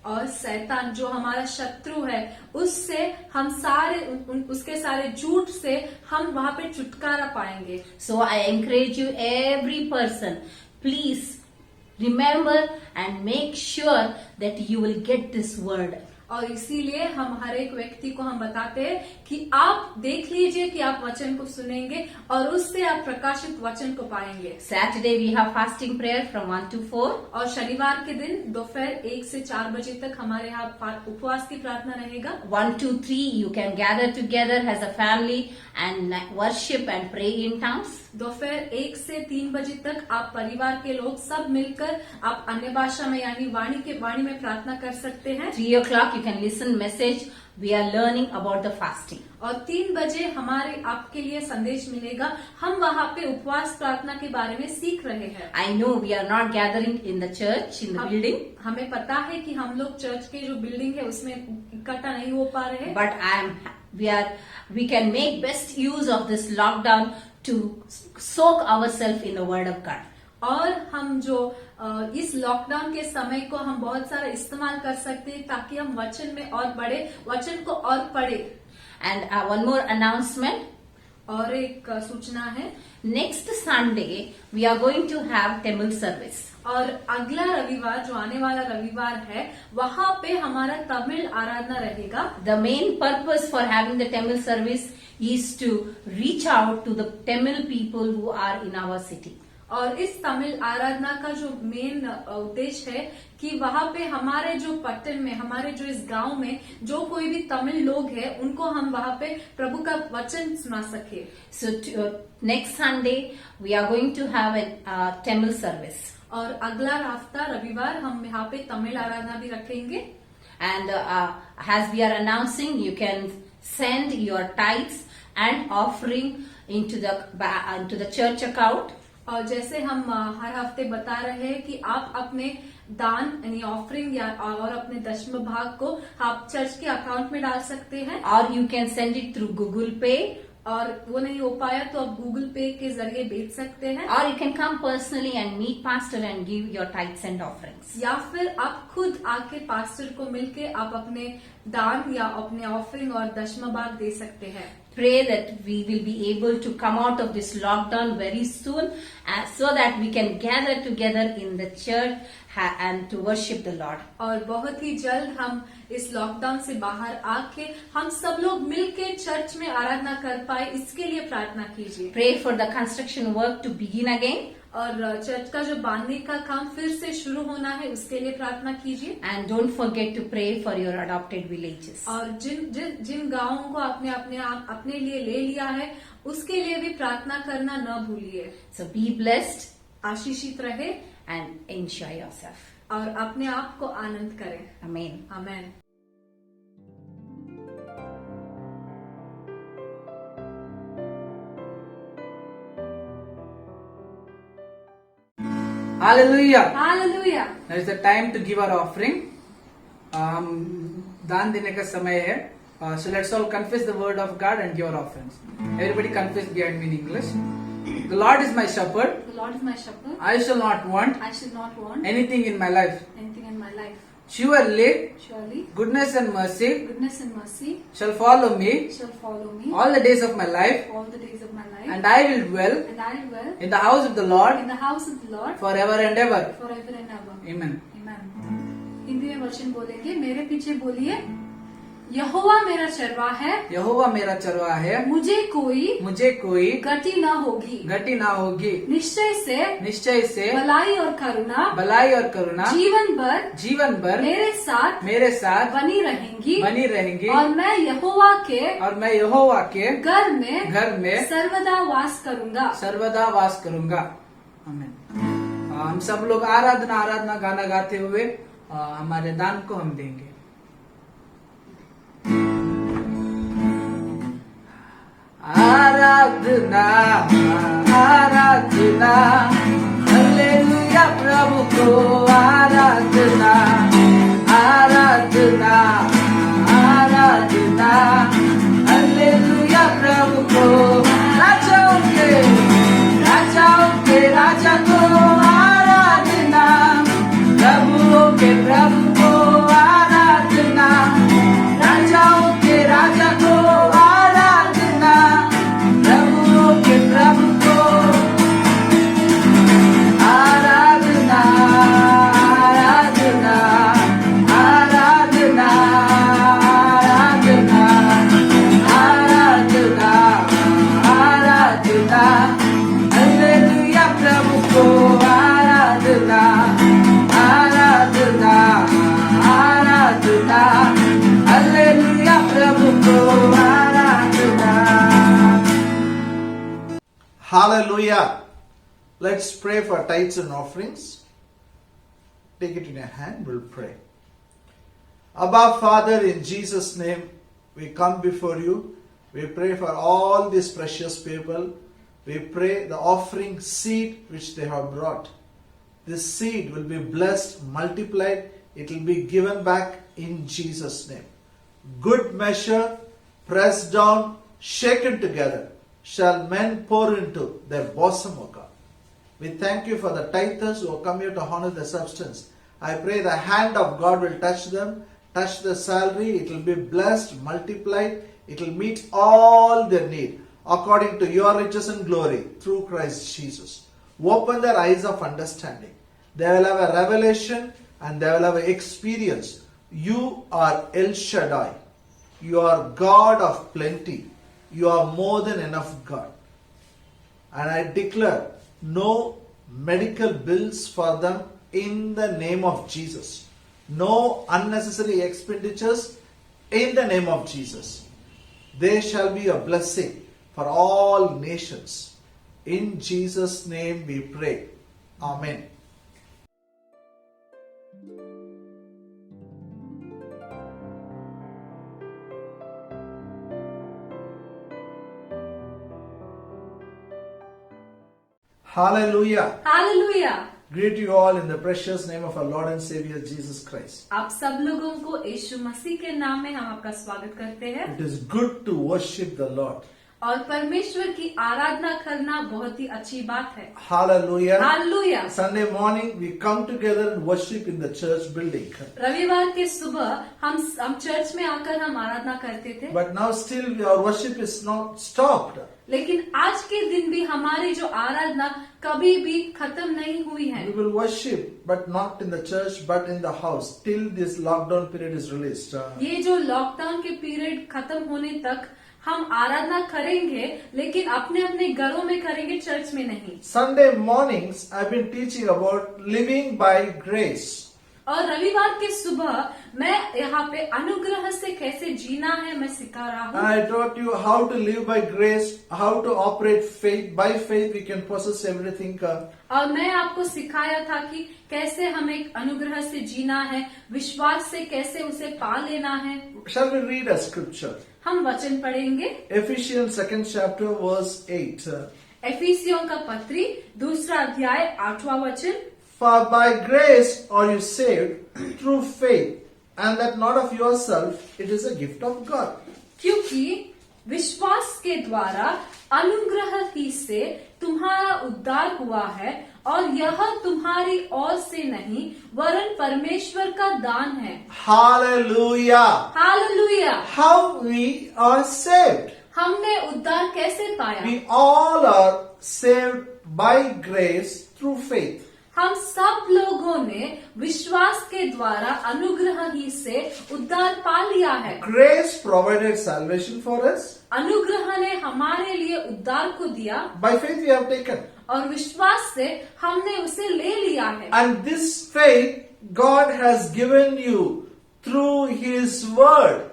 [SPEAKER 2] और शैतान जो हमारा शत्रु है उससे हम सारे उसके सारे झूठ से हम वहां पे छुटकारा पाएंगे.
[SPEAKER 3] So I encourage you, every person, please remember and make sure that you will get this word.
[SPEAKER 2] और इसीलिए हम हर एक व्यक्ति को हम बताते हैं कि आप देख लीजिए कि आप वचन को सुनेंगे और उससे आप प्रकाशित वचन को पाएंगे।
[SPEAKER 3] Saturday we have fasting prayer from 1 to 4.
[SPEAKER 2] और शनिवार के दिन दोपहर 1 से 4 बजे तक हमारे यहाँ उपवास की प्रार्थना रहेगा।
[SPEAKER 3] 1, 2, 3 you can gather together as a family and worship and pray in tongues.
[SPEAKER 2] दोपहर 1 से 3 बजे तक आप परिवार के लोग सब मिलकर आप अन्य भाषा में यानी वाणी में प्रार्थना कर सकते हैं।
[SPEAKER 3] 3 o'clock you can listen message. We are learning about the fasting.
[SPEAKER 2] और 3 बजे हमारे आपके लिए संदेश मिलेगा। हम वहाँ पे उपवास प्रार्थना के बारे में सीख रहे हैं।
[SPEAKER 3] I know we are not gathering in the church, in the building.
[SPEAKER 2] हमें पता है कि हम लोग चर्च के जो बिल्डिंग है उसमें इकट्ठा नहीं हो पा रहे हैं।
[SPEAKER 3] But we can make best use of this lockdown to soak ourselves in the word of God.
[SPEAKER 2] और हम जो इस लॉकडाउन के समय को हम बहुत सारा इस्तेमाल कर सकते हैं ताकि हम वचन में और बढ़े, वचन को और पढ़े।
[SPEAKER 3] And one more announcement.
[SPEAKER 2] और एक सूचना है,
[SPEAKER 3] Next Sunday we are going to have Tamil service.
[SPEAKER 2] और अगला रविवार जो आने वाला रविवार है वहाँ पे हमारा तमिल आराधना रहेगा।
[SPEAKER 3] The main purpose for having the Tamil service is to reach out to the Tamil people who are in our city.
[SPEAKER 2] और इस तमिल आराधना का जो मेन उद्देश्य है कि वहाँ पे हमारे जो पट्टन में, हमारे जो इस गांव में जो कोई भी तमिल लोग हैं उनको हम वहाँ पे प्रभु का वचन सुना सके।
[SPEAKER 3] So next Sunday we are going to have a Tamil service.
[SPEAKER 2] और अगला हफ्ता रविवार हम यहाँ पे तमिल आराधना भी रखेंगे।
[SPEAKER 3] And as we are announcing, you can send your tithes and offering into the church account.
[SPEAKER 2] और जैसे हम हर हफ्ते बता रहे हैं कि आप अपने दान यानी ऑफरिंग या और अपने दशम भाग को आप चर्च के अकाउंट में डाल सकते हैं।
[SPEAKER 3] Or you can send it through Google Pay.
[SPEAKER 2] और वो नहीं हो पाया तो आप गूगल पे के जरिए भेज सकते हैं।
[SPEAKER 3] Or you can come personally and meet pastor and give your tithes and offerings.
[SPEAKER 2] या फिर आप खुद आके पास्टर को मिलके आप अपने दान या अपने ऑफरिंग और दशम भाग दे सकते हैं।
[SPEAKER 3] Pray that we will be able to come out of this lockdown very soon, so that we can gather together in the church and to worship the Lord.
[SPEAKER 2] और बहुत ही जल्द हम इस लॉकडाउन से बाहर आके हम सब लोग मिलके चर्च में आराधना कर पाए, इसके लिए प्रार्थना कीजिए।
[SPEAKER 3] Pray for the construction work to begin again.
[SPEAKER 2] और चर्च का जो बांधने का काम फिर से शुरू होना है उसके लिए प्रार्थना कीजिए।
[SPEAKER 3] And don't forget to pray for your adopted villages.
[SPEAKER 2] और जिन गांवों को आपने अपने लिए ले लिया है उसके लिए भी प्रार्थना करना न भूलिए।
[SPEAKER 3] So be blessed
[SPEAKER 2] आशीषित रहे
[SPEAKER 3] and enjoy yourself.
[SPEAKER 2] और अपने आप को आनंद करें।
[SPEAKER 3] Amen.
[SPEAKER 2] Amen.
[SPEAKER 1] Hallelujah.
[SPEAKER 2] Hallelujah.
[SPEAKER 1] Now is the time to give our offering. दान देने का समय है। So let's all confess the word of God and give our offerings. Everybody confess behind me in English. The Lord is my shepherd.
[SPEAKER 2] The Lord is my shepherd.
[SPEAKER 1] I shall not want
[SPEAKER 2] I should not want
[SPEAKER 1] anything in my life.
[SPEAKER 2] anything in my life.
[SPEAKER 1] Surely
[SPEAKER 2] Surely
[SPEAKER 1] goodness and mercy
[SPEAKER 2] goodness and mercy
[SPEAKER 1] shall follow me
[SPEAKER 2] shall follow me
[SPEAKER 1] all the days of my life,
[SPEAKER 2] all the days of my life,
[SPEAKER 1] and I will dwell
[SPEAKER 2] and I will
[SPEAKER 1] in the house of the Lord
[SPEAKER 2] in the house of the Lord
[SPEAKER 1] forever and ever.
[SPEAKER 2] forever and ever.
[SPEAKER 1] Amen.
[SPEAKER 2] Amen. Hindi में वचन बोलेंगे, मेरे पीछे बोलिए, यहोवा मेरा चरवाहा है,
[SPEAKER 1] यहोवा मेरा चरवाहा है,
[SPEAKER 2] मुझे कोई गति न होगी।
[SPEAKER 1] घटी ना होगी।
[SPEAKER 2] निश्चय से
[SPEAKER 1] भलाई
[SPEAKER 2] और करुणा
[SPEAKER 1] जीवन भर मेरे साथ
[SPEAKER 2] बनी रहेंगी
[SPEAKER 1] और
[SPEAKER 2] मैं यहोवा के घर में सर्वदा वास करूंगा।
[SPEAKER 1] आमीन। हम सब लोग आराधना गाना गाते हुए हमारे दान को हम देंगे। आराधना हालेलुया प्रभु को आराधना हालेलुया प्रभु को राजाओं के राजा को आराधना प्रभुओं के प्रभु को आराधना राजाओं के राजा को आराधना प्रभुओं के प्रभु को
[SPEAKER 4] Hallelujah. Let's pray for tithes and offerings. Take it in your hand, we'll pray. Abba Father, in Jesus' name, we come before you. We pray for all these precious people. We pray the offering seed which they have brought. This seed will be blessed, multiplied. It will be given back in Jesus' name. Good measure, pressed down, shaken together, shall men pour into their bosom, O God. We thank you for the tithers who have come here to honor the substance. I pray the hand of God will touch them, touch the salary. It will be blessed, multiplied. It will meet all their need according to your riches and glory through Christ Jesus. Open their eyes of understanding. They will have a revelation and they will have an experience. You are El Shaddai. You are God of plenty. You are more than enough God. And I declare no medical bills for them in the name of Jesus. No unnecessary expenditures in the name of Jesus. They shall be a blessing for all nations. In Jesus' name we pray. Amen. Hallelujah.
[SPEAKER 2] Hallelujah.
[SPEAKER 4] Greet you all in the precious name of our Lord and Savior Jesus Christ.
[SPEAKER 2] आप सब लोगों को यीशु मसीह के नाम में हम आपका स्वागत करते हैं
[SPEAKER 4] It is good to worship the Lord.
[SPEAKER 2] और परमेश्वर की आराधना करना बहुत ही अच्छी बात है.
[SPEAKER 4] Hallelujah.
[SPEAKER 2] Hallelujah.
[SPEAKER 4] Sunday morning we come together and worship in the church building.
[SPEAKER 2] रविवार के सुबह हम चर्च में आकर हम आराधना करते थे.
[SPEAKER 4] But now still our worship is not stopped.
[SPEAKER 2] लेकिन आज के दिन भी हमारी जो आराधना कभी भी खत्म नहीं हुई है.
[SPEAKER 4] We will worship but not in the church but in the house till this lockdown period is released.
[SPEAKER 2] ये जो लॉकडाउन के पीरियड खत्म होने तक हम आराधना करेंगे लेकिन अपने अपने घरों में करेंगे, चर्च में नहीं.
[SPEAKER 4] Sunday mornings I've been teaching about living by grace.
[SPEAKER 2] और रविवार के सुबह मैं यहाँ पे अनुग्रह से कैसे जीना है मैं सिखा रहा हूँ.
[SPEAKER 4] I taught you how to live by grace, how to operate faith. By faith we can possess everything.
[SPEAKER 2] और मैं आपको सिखाया था कि कैसे हमें अनुग्रह से जीना है, विश्वास से कैसे उसे पा लेना है.
[SPEAKER 4] Shall we read a scripture?
[SPEAKER 2] हम वचन पढ़ेंगे.
[SPEAKER 4] Ephesians 2nd chapter verse 8.
[SPEAKER 2] एफिसियों का पत्री 2 अध्याय 8वां वचन.
[SPEAKER 4] For by grace are you saved through faith, and that not of yourself, it is a gift of God.
[SPEAKER 2] क्योंकि विश्वास के द्वारा अनुग्रह ही से तुम्हारा उद्धार हुआ है और यह तुम्हारी ओर से नहीं वरन परमेश्वर का दान है.
[SPEAKER 4] Hallelujah.
[SPEAKER 2] Hallelujah.
[SPEAKER 4] How we are saved.
[SPEAKER 2] हमने उद्धार कैसे पाया?
[SPEAKER 4] We all are saved by grace through faith.
[SPEAKER 2] हम सब लोगों ने विश्वास के द्वारा अनुग्रह ही से उद्धार पा लिया है.
[SPEAKER 4] Grace provided salvation for us.
[SPEAKER 2] अनुग्रह ने हमारे लिए उद्धार को दिया.
[SPEAKER 4] By faith we have taken.
[SPEAKER 2] और विश्वास से हमने उसे ले लिया है.
[SPEAKER 4] And this faith God has given you through His word.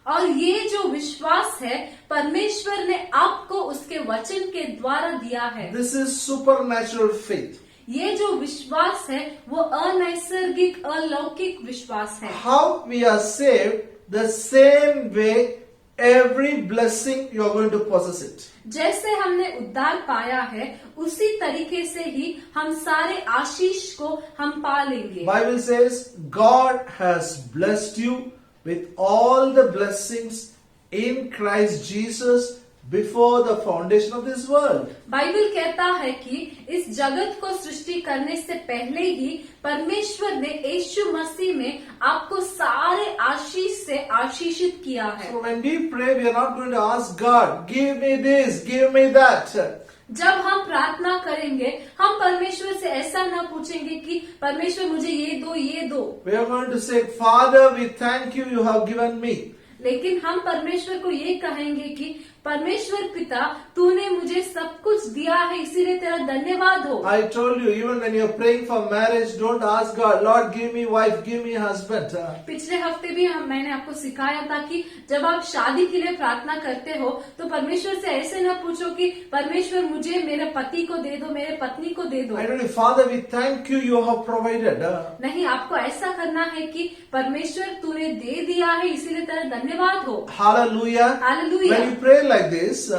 [SPEAKER 2] और ये जो विश्वास है परमेश्वर ने आपको उसके वचन के द्वारा दिया है.
[SPEAKER 4] This is supernatural faith.
[SPEAKER 2] ये जो विश्वास है वो अनैसर्गिक अलौकिक विश्वास है.
[SPEAKER 4] How we are saved, the same way every blessing you are going to possess it.
[SPEAKER 2] जैसे हमने उद्धार पाया है उसी तरीके से ही हम सारे आशीष को हम पा लेंगे.
[SPEAKER 4] Bible says God has blessed you with all the blessings in Christ Jesus before the foundation of this world.
[SPEAKER 2] Bible कहता है कि इस जगत को सृष्टि करने से पहले ही परमेश्वर ने यीशु मसीह में आपको सारे आशीष से आशीषित किया है.
[SPEAKER 4] So when we pray, we are not going to ask God, give me this, give me that.
[SPEAKER 2] जब हम प्रार्थना करेंगे हम परमेश्वर से ऐसा ना पूछेंगे कि परमेश्वर मुझे ये दो ये दो.
[SPEAKER 4] We are going to say, Father, we thank you, you have given me.
[SPEAKER 2] लेकिन हम परमेश्वर को ये कहेंगे कि परमेश्वर पिता, तूने मुझे सब कुछ दिया है, इसीलिए तेरा धन्यवाद हो।
[SPEAKER 4] I told you, even when you're praying for marriage, don't ask God, Lord, give me wife, give me husband.
[SPEAKER 2] पिछले हफ्ते भी मैंने आपको सिखाया था कि जब आप शादी के लिए प्रार्थना करते हो तो परमेश्वर से ऐसे न पूछो कि परमेश्वर मुझे मेरे पति को दे दो, मेरे पत्नी को दे दो।
[SPEAKER 4] I told you, Father, we thank you, you have provided.
[SPEAKER 2] नहीं, आपको ऐसा करना है कि परमेश्वर तूने दे दिया है, इसीलिए तेरा धन्यवाद हो।
[SPEAKER 4] Hallelujah.
[SPEAKER 2] Hallelujah.
[SPEAKER 4] When you pray like this,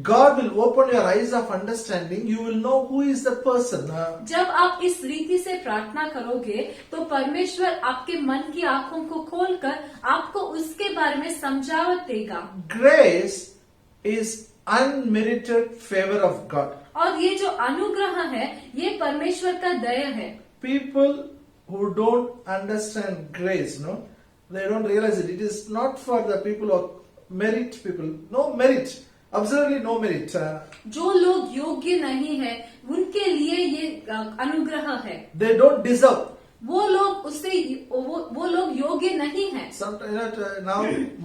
[SPEAKER 4] God will open your eyes of understanding. You will know who is the person.
[SPEAKER 2] जब आप इस रीति से प्रार्थना करोगे तो परमेश्वर आपके मन की आंखों को खोलकर आपको उसके बारे में समझावट देगा।
[SPEAKER 4] Grace is unmerited favor of God.
[SPEAKER 2] और ये जो अनुग्रह है ये परमेश्वर का दया है।
[SPEAKER 4] People who don't understand grace, no, they don't realize it. It is not for the people of merit people. No merit. Absolutely no merit.
[SPEAKER 2] जो लोग योग्य नहीं है उनके लिए ये अनुग्रह है।
[SPEAKER 4] They don't deserve.
[SPEAKER 2] वो लोग उससे वो लोग योग्य नहीं है।
[SPEAKER 4] Sometimes now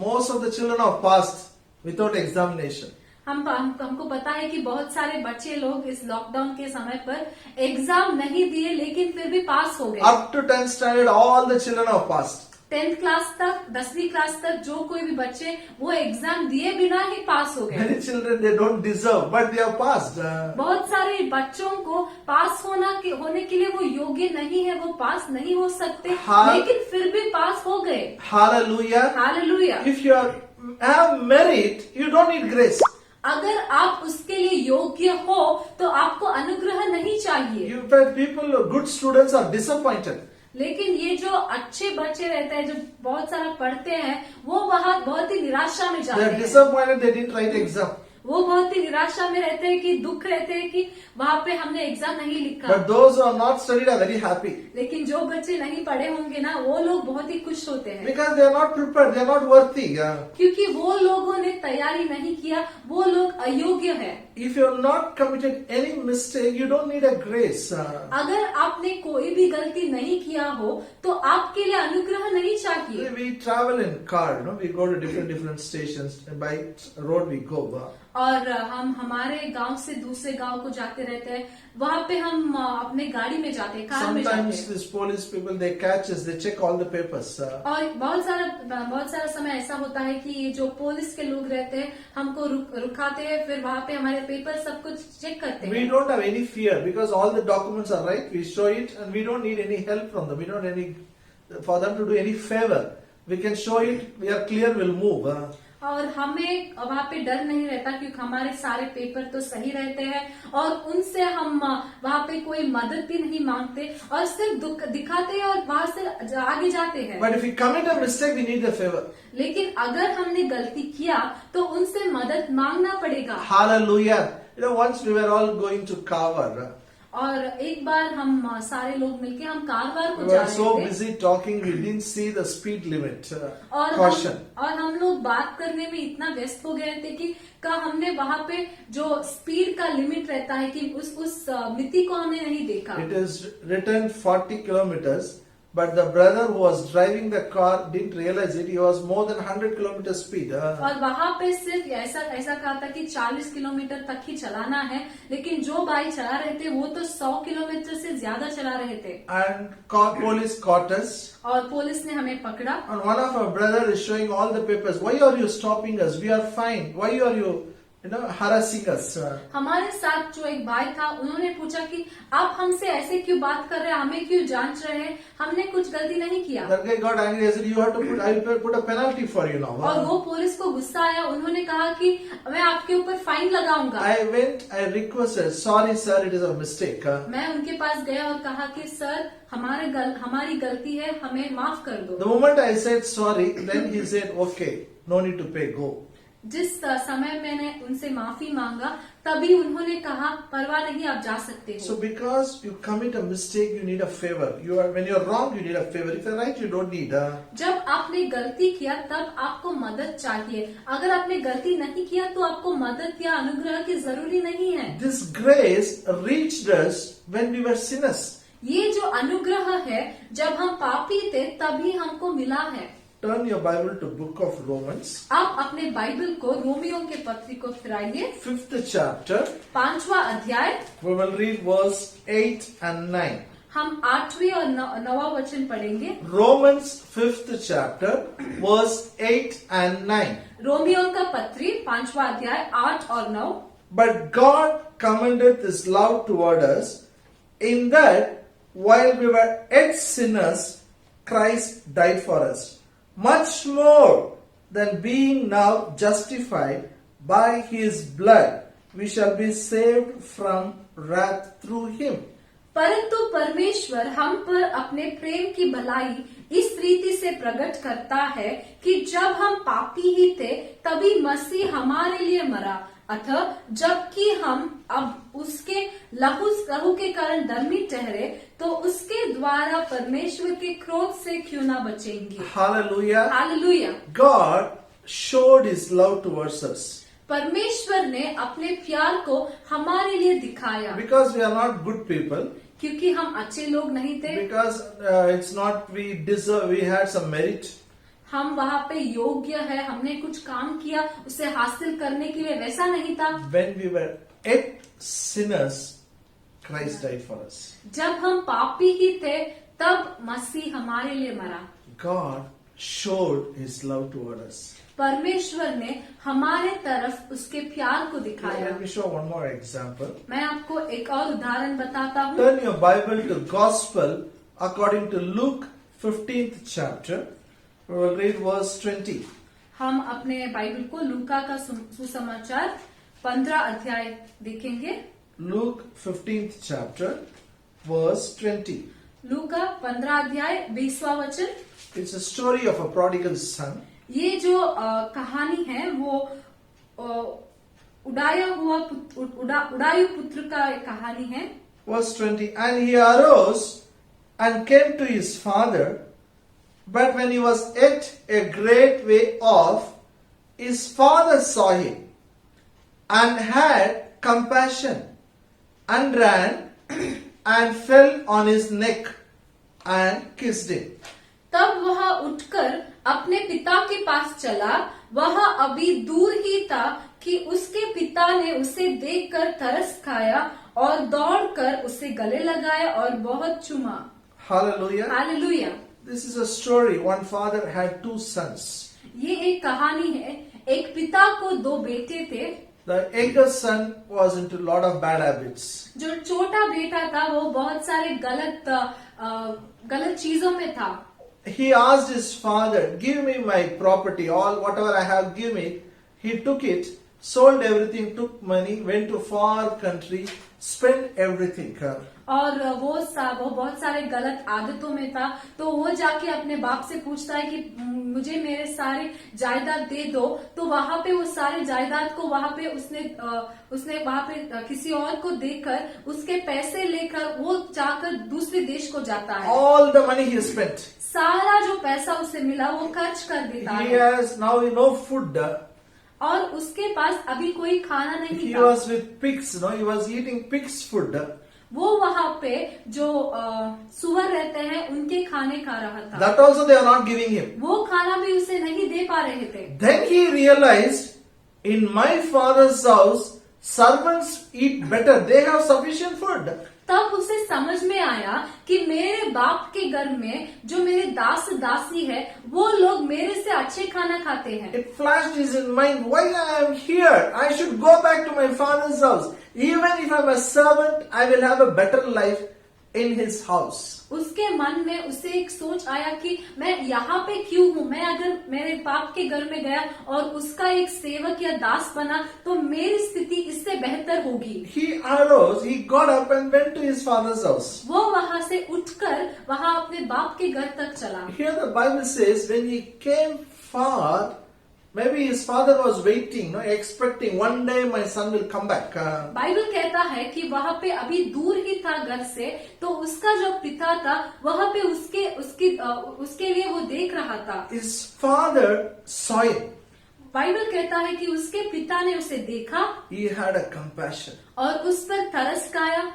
[SPEAKER 4] most of the children have passed without examination.
[SPEAKER 2] हमको पता है कि बहुत सारे बच्चे लोग इस लॉकडाउन के समय पर एग्जाम नहीं दिए लेकिन फिर भी पास हो गए।
[SPEAKER 4] Up to 10th standard, all the children have passed.
[SPEAKER 2] 10th class तक, 10वीं क्लास तक जो कोई भी बच्चे वो एग्जाम दिए बिना ही पास हो गए।
[SPEAKER 4] Many children they don't deserve, but they have passed.
[SPEAKER 2] बहुत सारे बच्चों को पास होने के लिए वो योग्य नहीं है, वो पास नहीं हो सकते,
[SPEAKER 4] हाँ।
[SPEAKER 2] लेकिन फिर भी पास हो गए।
[SPEAKER 4] Hallelujah.
[SPEAKER 2] Hallelujah.
[SPEAKER 4] If you have merit, you don't need grace.
[SPEAKER 2] अगर आप उसके लिए योग्य हो तो आपको अनुग्रह नहीं चाहिए।
[SPEAKER 4] In fact, people, good students are disappointed.
[SPEAKER 2] लेकिन ये जो अच्छे बच्चे रहते हैं, जो बहुत सारा पढ़ते हैं, वो बहुत ही निराशा में जाते
[SPEAKER 4] They are
[SPEAKER 2] हैं।
[SPEAKER 4] disappointed they didn't write exam.
[SPEAKER 2] वो बहुत ही निराशा में रहते हैं कि दुख रहते हैं कि वहाँ पे हमने एग्जाम नहीं लिखा।
[SPEAKER 4] But those who are not studied are very happy.
[SPEAKER 2] लेकिन जो बच्चे नहीं पढ़े होंगे ना, वो लोग बहुत ही खुश होते हैं।
[SPEAKER 4] Because they are not prepared, they are not worthy.
[SPEAKER 2] क्योंकि वो लोगों ने तैयारी नहीं किया, वो लोग अयोग्य है।
[SPEAKER 4] If you have not committed any mistake, you don't need a grace.
[SPEAKER 2] अगर आपने कोई भी गलती नहीं किया हो तो आपके लिए अनुग्रह नहीं चाहिए।
[SPEAKER 4] We travel in car, no? We go to different stations. By road we go.
[SPEAKER 2] और हम हमारे गांव से दूसरे गांव को जाते रहते हैं, वहाँ पे हम अपने गाड़ी में जाते हैं, कार में जाते
[SPEAKER 4] Sometimes
[SPEAKER 2] हैं।
[SPEAKER 4] these police people they catch us, they check all the papers.
[SPEAKER 2] और बहुत सारा समय ऐसा होता है कि ये जो पुलिस के लोग रहते हैं हमको रुकाते हैं, फिर वहाँ पे हमारे पेपर सब कुछ चेक करते
[SPEAKER 4] We
[SPEAKER 2] हैं।
[SPEAKER 4] don't have any fear because all the documents are right. We show it and we don't need any help from them. We don't need for them to do any favor. We can show it. We are clear. We'll move.
[SPEAKER 2] और हमें वहाँ पे डर नहीं रहता क्योंकि हमारे सारे पेपर तो सही रहते हैं और उनसे हम वहाँ पे कोई मदद भी नहीं मांगते और सिर्फ दिखाते हैं और वहाँ से आगे जाते हैं।
[SPEAKER 4] But if we commit a mistake, we need a favor.
[SPEAKER 2] लेकिन अगर हमने गलती किया तो उनसे मदद मांगना पड़ेगा।
[SPEAKER 4] Hallelujah. You know, once we were all going to Kavar.
[SPEAKER 2] और एक बार हम सारे लोग मिलके हम कारवार को
[SPEAKER 4] We
[SPEAKER 2] जा
[SPEAKER 4] were so
[SPEAKER 2] रहे थे
[SPEAKER 4] busy talking, we didn't see the speed limit.
[SPEAKER 2] और
[SPEAKER 4] Caution.
[SPEAKER 2] हम लोग बात करने में इतना व्यस्त हो गए थे कि हमने वहाँ पे जो स्पीड का लिमिट रहता है कि उस मिति को हमने नहीं देखा।
[SPEAKER 4] It is written 40 kilometers. But the brother who was driving the car didn't realize it. He was more than 100 kilometers speed.
[SPEAKER 2] और वहाँ पे सिर्फ ऐसा कहा था कि 40 किलोमीटर तक ही चलाना है, लेकिन जो बाइक चला रहे थे वो तो 100 किलोमीटर से ज्यादा चला रहे थे।
[SPEAKER 4] And police caught us.
[SPEAKER 2] और पुलिस ने हमें पकड़ा।
[SPEAKER 4] And one of our brother is showing all the papers. Why are you stopping us? We are fine. Why are you harassing us?
[SPEAKER 2] हमारे साथ जो एक भाई था उन्होंने पूछा कि आप हमसे ऐसे क्यों बात कर रहे हैं, हमें क्यों जांच रहे हैं, हमने कुछ गलती नहीं किया।
[SPEAKER 4] That guy got angry. I said, you have to put, I will put a penalty for you now.
[SPEAKER 2] और वो पुलिस को गुस्सा आया, उन्होंने कहा कि मैं आपके ऊपर फाइन लगाऊंगा।
[SPEAKER 4] I went, I requested, sorry sir, it is a mistake.
[SPEAKER 2] मैं उनके पास गया और कहा कि सर हमारी गलती है, हमें माफ कर दो।
[SPEAKER 4] The moment I said sorry, then he said, okay, no need to pay, go.
[SPEAKER 2] जिस समय मैंने उनसे माफी मांगा तभी उन्होंने कहा परवाह नहीं, आप जा सकते
[SPEAKER 4] So
[SPEAKER 2] हो।
[SPEAKER 4] because you commit a mistake, you need a favor. When you are wrong, you need a favor. If you are right, you don't need.
[SPEAKER 2] जब आपने गलती किया तब आपको मदद चाहिए, अगर आपने गलती नहीं किया तो आपको मदद या अनुग्रह की जरूरी नहीं है।
[SPEAKER 4] This grace reached us when we were sinners.
[SPEAKER 2] ये जो अनुग्रह है जब हम पापी थे तभी हमको मिला है।
[SPEAKER 4] turn your Bible to book of Romans,
[SPEAKER 2] आप अपने बाइबल को रोमियो के पत्री को फिराइए,
[SPEAKER 4] 5th chapter.
[SPEAKER 2] 5वां अध्याय.
[SPEAKER 4] We will read verse 8 and 9.
[SPEAKER 2] हम 8वीं और 9वां वचन पढ़ेंगे.
[SPEAKER 4] Romans 5th chapter, verse 8 and 9.
[SPEAKER 2] Romeo का पत्री 5वां अध्याय 8 और 9.
[SPEAKER 4] But God commendeth his love toward us, in that while we were yet sinners, Christ died for us. Much more than being now justified by his blood, we shall be saved from wrath through him.
[SPEAKER 2] परंतु परमेश्वर हम पर अपने प्रेम की भलाई इस रीति से प्रकट करता है कि जब हम पापी ही थे तभी मसीह हमारे लिए मरा, अतः जबकि हम अब उसके लहू के कारण धर्मी ठहरे तो उसके द्वारा परमेश्वर के क्रोध से क्यों ना बचेंगे.
[SPEAKER 4] Hallelujah.
[SPEAKER 2] Hallelujah.
[SPEAKER 4] God showed his love towards us.
[SPEAKER 2] परमेश्वर ने अपने प्यार को हमारे लिए दिखाया,
[SPEAKER 4] Because we are not good people,
[SPEAKER 2] क्योंकि हम अच्छे लोग नहीं थे,
[SPEAKER 4] because it's not we deserve, we had some merit.
[SPEAKER 2] हम वहाँ पे योग्य है, हमने कुछ काम किया उसे हासिल करने के लिए, वैसा नहीं था.
[SPEAKER 4] When we were yet sinners, Christ died for us.
[SPEAKER 2] जब हम पापी ही थे तब मसीह हमारे लिए मरा.
[SPEAKER 4] God showed his love toward us.
[SPEAKER 2] परमेश्वर ने हमारे तरफ उसके प्यार को दिखाया.
[SPEAKER 4] Let me show one more example.
[SPEAKER 2] मैं आपको एक और उदाहरण बताता हूँ.
[SPEAKER 4] Turn your Bible to Gospel according to Luke 15th chapter. We will read verse 20.
[SPEAKER 2] हम अपने बाइबल को लूका का सुसमाचार 15 अध्याय देखेंगे.
[SPEAKER 4] Luke 15th chapter, verse 20.
[SPEAKER 2] लूका 15 अध्याय 20वां वचन.
[SPEAKER 4] It's a story of a prodigal son.
[SPEAKER 2] ये जो कहानी है वो उड़ायु पुत्र का कहानी है.
[SPEAKER 4] Verse 20. And he arose and came to his father, but when he was yet a great way off, his father saw him and had compassion and ran and fell on his neck and kissed him.
[SPEAKER 2] तब वह उठकर अपने पिता के पास चला. वह अभी दूर ही था कि उसके पिता ने उसे देखकर तरस खाया और दौड़कर उसे गले लगाया और बहुत चूमा.
[SPEAKER 4] Hallelujah.
[SPEAKER 2] Hallelujah.
[SPEAKER 4] This is a story. One father had two sons.
[SPEAKER 2] ये एक कहानी है. एक पिता को दो बेटे थे.
[SPEAKER 4] The younger son was into a lot of bad habits.
[SPEAKER 2] जो छोटा बेटा था वो बहुत सारे गलत चीजों में था.
[SPEAKER 4] He asked his father, give me my property, all whatever I have, give me. He took it, sold everything, took money, went to far country, spent everything.
[SPEAKER 2] और वो बहुत सारे गलत आदतों में था. तो वो जाके अपने बाप से पूछता है कि मुझे मेरे सारे जायदाद दे दो. तो वहाँ पे वो सारे जायदाद को वहाँ पे उसने वहाँ पे किसी और को देकर उसके पैसे लेकर वो जाकर दूसरे देश को जाता है.
[SPEAKER 4] All the money he spent.
[SPEAKER 2] सारा जो पैसा उसे मिला वो खर्च कर देता
[SPEAKER 4] He
[SPEAKER 2] है.
[SPEAKER 4] has now no food.
[SPEAKER 2] और उसके पास अभी कोई खाना नहीं
[SPEAKER 4] He
[SPEAKER 2] था.
[SPEAKER 4] was with pigs, he was eating pigs' food.
[SPEAKER 2] वो वहाँ पे जो सुअर रहते हैं उनके खाने खा रहा था.
[SPEAKER 4] That also they are not giving him.
[SPEAKER 2] वो खाना भी उसे नहीं दे पा रहे थे.
[SPEAKER 4] Then he realized, in my father's house, servants eat better. They have sufficient food.
[SPEAKER 2] तब उसे समझ में आया कि मेरे बाप के घर में जो मेरे दास दासी है वो लोग मेरे से अच्छे खाना खाते हैं.
[SPEAKER 4] It flashed his mind, why I am here? I should go back to my father's house. Even if I am a servant, I will have a better life in his house.
[SPEAKER 2] उसके मन में उसे एक सोच आया कि मैं यहाँ पे क्यों हूँ. मैं अगर मेरे बाप के घर में गया और उसका एक सेवक या दास बना तो मेरी स्थिति इससे बेहतर होगी.
[SPEAKER 4] He arose, he got up and went to his father's house.
[SPEAKER 2] वो वहाँ से उठकर वहाँ अपने बाप के घर तक चला.
[SPEAKER 4] Here the Bible says, when he came far, maybe his father was waiting, expecting one day my son will come back.
[SPEAKER 2] Bible कहता है कि वहाँ पे अभी दूर ही था घर से, तो उसका जो पिता था वहाँ पे उसके लिए वो देख रहा था.
[SPEAKER 4] His father saw him.
[SPEAKER 2] Bible कहता है कि उसके पिता ने उसे देखा
[SPEAKER 4] He had a compassion.
[SPEAKER 2] और उस पर तरस खाया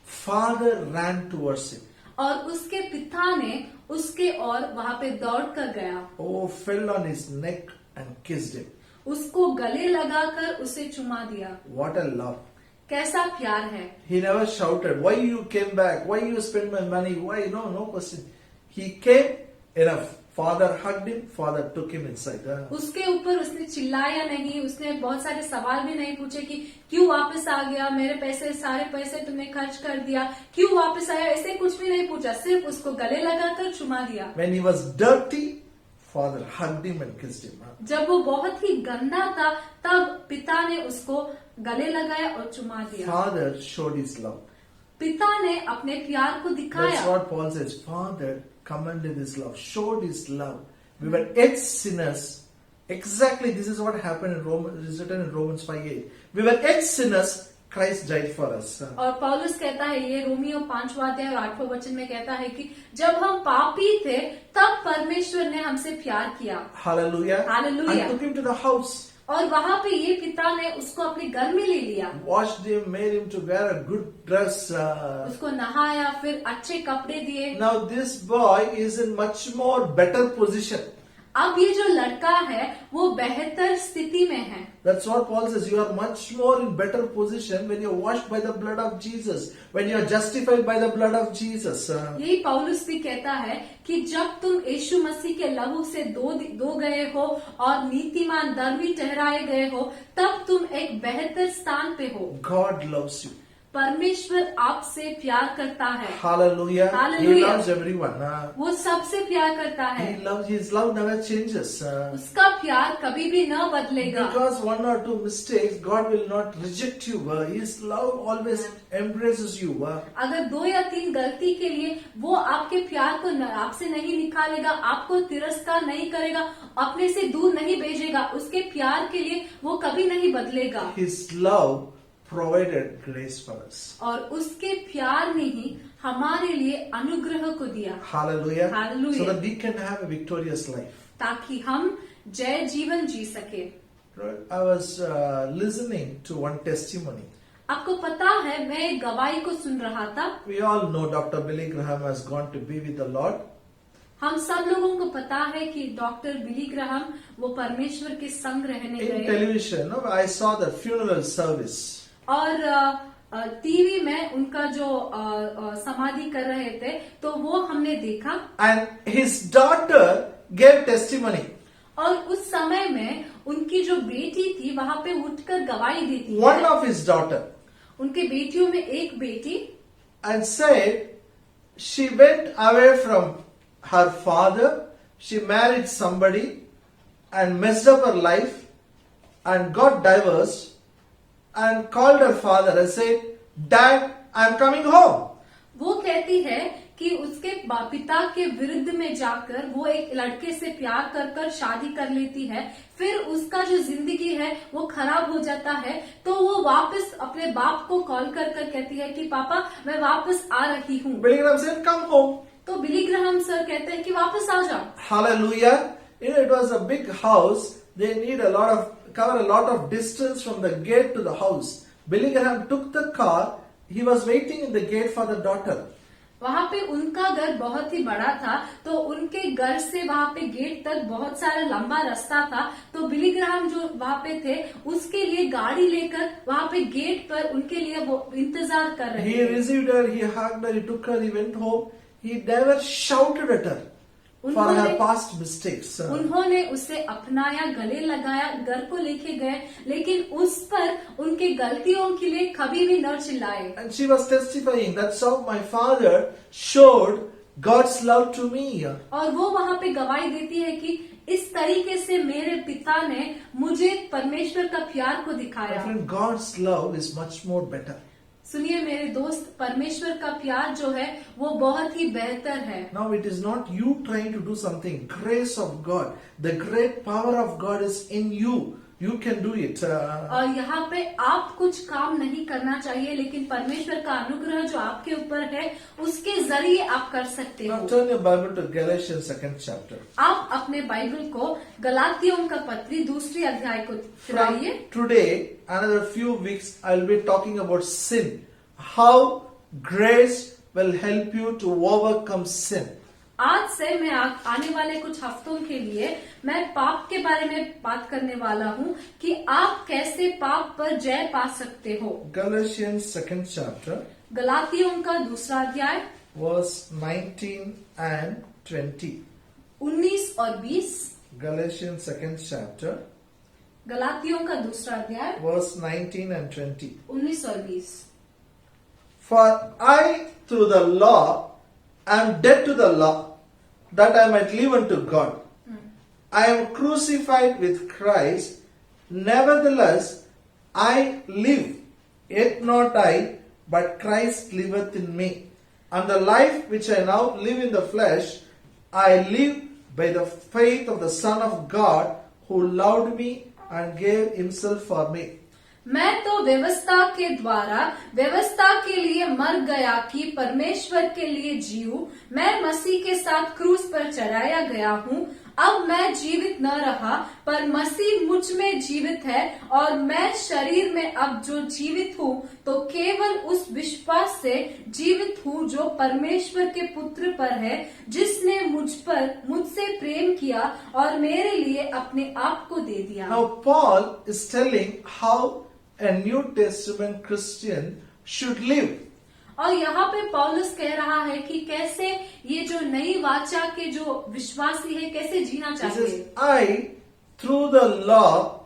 [SPEAKER 4] Father ran towards him.
[SPEAKER 2] और उसके पिता ने उसके और वहां पे दौड़ कर गया,
[SPEAKER 4] Oh, fell on his neck and kissed him.
[SPEAKER 2] उसको गले लगाकर उसे चुमा दिया।
[SPEAKER 4] What a love.
[SPEAKER 2] कैसा प्यार है।
[SPEAKER 4] He never shouted, why you came back? Why you spent my money? Why? No question. He came, enough. Father hugged him, father took him inside.
[SPEAKER 2] उसके ऊपर उसने चिल्लाया नहीं, उसने बहुत सारे सवाल भी नहीं पूछे कि क्यों वापस आ गया, मेरे पैसे सारे पैसे तुमने खर्च कर दिया, क्यों वापस आया, ऐसे कुछ भी नहीं पूछा, सिर्फ उसको गले लगाकर चुमा दिया।
[SPEAKER 4] When he was dirty, father hugged him and kissed him.
[SPEAKER 2] जब वो बहुत ही गंदा था तब पिता ने उसको गले लगाया और चुमा दिया।
[SPEAKER 4] Father showed his love.
[SPEAKER 2] पिता ने अपने प्यार को
[SPEAKER 4] That's
[SPEAKER 2] दिखाया।
[SPEAKER 4] what Paul says. Father commended his love, showed his love. We were yet sinners. Exactly this is what happened in Romans, is written in Romans 5:8. We were yet sinners, Christ died for us.
[SPEAKER 2] और पौलुस कहता है, ये Romeo 5वां अध्याय और 8वां वचन में कहता है कि जब हम पापी थे तब परमेश्वर ने हमसे प्यार किया।
[SPEAKER 4] Hallelujah.
[SPEAKER 2] Hallelujah.
[SPEAKER 4] And took him to the house.
[SPEAKER 2] और वहां पे ये पिता ने उसको अपने घर में ले लिया,
[SPEAKER 4] Washed him, made him to wear a good dress.
[SPEAKER 2] उसको नहाया, फिर अच्छे कपड़े दिए।
[SPEAKER 4] Now this boy is in much more better position.
[SPEAKER 2] अब ये जो लड़का है वो बेहतर स्थिति में है।
[SPEAKER 4] That's what Paul says. You are much more in better position when you're washed by the blood of Jesus, when you're justified by the blood of Jesus.
[SPEAKER 2] यही पौलुस भी कहता है कि जब तुम यीशु मसीह के लहू से दो गए हो और नीतिमान धर्मी ठहराए गए हो, तब तुम एक बेहतर स्थान पे हो।
[SPEAKER 4] God loves you.
[SPEAKER 2] परमेश्वर आपसे प्यार करता है।
[SPEAKER 4] Hallelujah. He
[SPEAKER 2] Hallelujah.
[SPEAKER 4] loves everyone.
[SPEAKER 2] वो सबसे प्यार करता है।
[SPEAKER 4] He loves. His love never changes.
[SPEAKER 2] उसका प्यार कभी भी न बदलेगा।
[SPEAKER 4] Because one or two mistakes, God will not reject you. His love always embraces you.
[SPEAKER 2] अगर 2 या 3 गलती के लिए वो आपके प्यार को आपसे नहीं निकालेगा, आपको तिरस्कार नहीं करेगा, अपने से दूर नहीं भेजेगा, उसके प्यार के लिए वो कभी नहीं बदलेगा।
[SPEAKER 4] His love provided grace for us.
[SPEAKER 2] और उसके प्यार ने ही हमारे लिए अनुग्रह को दिया।
[SPEAKER 4] Hallelujah.
[SPEAKER 2] Hallelujah.
[SPEAKER 4] So that we can have a victorious life.
[SPEAKER 2] ताकि हम जय जीवन जी सके।
[SPEAKER 4] I was listening to one testimony.
[SPEAKER 2] आपको पता है, मैं एक गवाही को सुन रहा था।
[SPEAKER 4] We all know Dr. Billy Graham has gone to be with the Lord.
[SPEAKER 2] हम सब लोगों को पता है कि डॉक्टर बिली ग्राहम वो परमेश्वर के संग रहने
[SPEAKER 4] In
[SPEAKER 2] गए।
[SPEAKER 4] television, I saw the funeral service.
[SPEAKER 2] और टीवी में उनका जो समाधि कर रहे थे तो वो हमने देखा।
[SPEAKER 4] And his daughter gave testimony.
[SPEAKER 2] और उस समय में उनकी जो बेटी थी वहां पे उठकर गवाही देती
[SPEAKER 4] One
[SPEAKER 2] है।
[SPEAKER 4] of his daughter.
[SPEAKER 2] उनके बेटियों में एक बेटी
[SPEAKER 4] And said she went away from her father. She married somebody and messed up her life and got divorced and called her father and said, Dad, I'm coming home.
[SPEAKER 2] वो कहती है कि उसके पिता के विरुद्ध में जाकर वो एक लड़के से प्यार कर शादी कर लेती है, फिर उसका जो जिंदगी है वो खराब हो जाता है, तो वो वापस अपने बाप को कॉल कर कहती है कि पापा मैं वापस आ रही हूँ।
[SPEAKER 4] Billy Graham said, Come home.
[SPEAKER 2] तो बिली ग्राहम सर कहते हैं कि वापस आ जाओ।
[SPEAKER 4] Hallelujah. It was a big house. They need cover a lot of distance from the gate to the house. Billy Graham took the car. He was waiting in the gate for the daughter.
[SPEAKER 2] वहाँ पे उनका घर बहुत ही बड़ा था, तो उनके घर से वहाँ पे गेट तक बहुत सारा लंबा रास्ता था, तो बिली ग्राहम जो वहाँ पे थे उसके लिए गाड़ी लेकर वहाँ पे गेट पर उनके लिए वो इंतजार कर रहे
[SPEAKER 4] He
[SPEAKER 2] थे।
[SPEAKER 4] received her, he hugged her, he took her, he went home. He never shouted at her for her past mistakes.
[SPEAKER 2] उन्होंने उसे अपनाया, गले लगाया, घर को लेके गए, लेकिन उस पर उनके गलतियों के लिए कभी भी न चिल्लाए।
[SPEAKER 4] And she was testifying, that's how my father showed God's love to me.
[SPEAKER 2] और वो वहाँ पे गवाही देती है कि इस तरीके से मेरे पिता ने मुझे परमेश्वर का प्यार को
[SPEAKER 4] My
[SPEAKER 2] दिखाया।
[SPEAKER 4] friend, God's love is much more better.
[SPEAKER 2] सुनिए मेरे दोस्त, परमेश्वर का प्यार जो है वो बहुत ही बेहतर है।
[SPEAKER 4] Now it is not you trying to do something. Grace of God, the great power of God is in you. You can do it.
[SPEAKER 2] और यहाँ पे आप कुछ काम नहीं करना चाहिए, लेकिन परमेश्वर का अनुग्रह जो आपके ऊपर है उसके जरिए आप कर सकते
[SPEAKER 4] Now
[SPEAKER 2] हो।
[SPEAKER 4] turn your Bible to Galatians 2nd chapter.
[SPEAKER 2] आप अपने बाइबल को गलातियों का पत्री 2 अध्याय को
[SPEAKER 4] From
[SPEAKER 2] फिराइए।
[SPEAKER 4] today, another few weeks, I will be talking about sin. How grace will help you to overcome sin.
[SPEAKER 2] आज से मैं आने वाले कुछ हफ्तों के लिए मैं पाप के बारे में बात करने वाला हूँ कि आप कैसे पाप पर जय पा सकते हो।
[SPEAKER 4] Galatians 2nd chapter,
[SPEAKER 2] गलातियों का दूसरा अध्याय
[SPEAKER 4] verse 19 and 20.
[SPEAKER 2] 19 और 20।
[SPEAKER 4] Galatians 2nd chapter,
[SPEAKER 2] गलातियों का दूसरा अध्याय
[SPEAKER 4] verse 19 and 20.
[SPEAKER 2] 19 और 20।
[SPEAKER 4] For I through the law am dead to the law, that I might live unto God. I am crucified with Christ, nevertheless I live, yet not I, but Christ liveth in me. And the life which I now live in the flesh, I live by the faith of the Son of God, who loved me and gave himself for me.
[SPEAKER 2] मैं तो व्यवस्था के द्वारा व्यवस्था के लिए मर गया कि परमेश्वर के लिए जीऊं। मैं मसीह के साथ क्रूस पर चढ़ाया गया हूँ। अब मैं जीवित न रहा, पर मसीह मुझ में जीवित है, और मैं शरीर में अब जो जीवित हूँ तो केवल उस विश्वास से जीवित हूँ जो परमेश्वर के पुत्र पर है, जिसने मुझसे प्रेम किया और मेरे लिए अपने आप को दे दिया।
[SPEAKER 4] Now Paul is telling how a New Testament Christian should live.
[SPEAKER 2] और यहाँ पे पौलुस कह रहा है कि कैसे ये जो नई वाचा के जो विश्वासी है कैसे जीना
[SPEAKER 4] He
[SPEAKER 2] चाहिए।
[SPEAKER 4] says, I through the law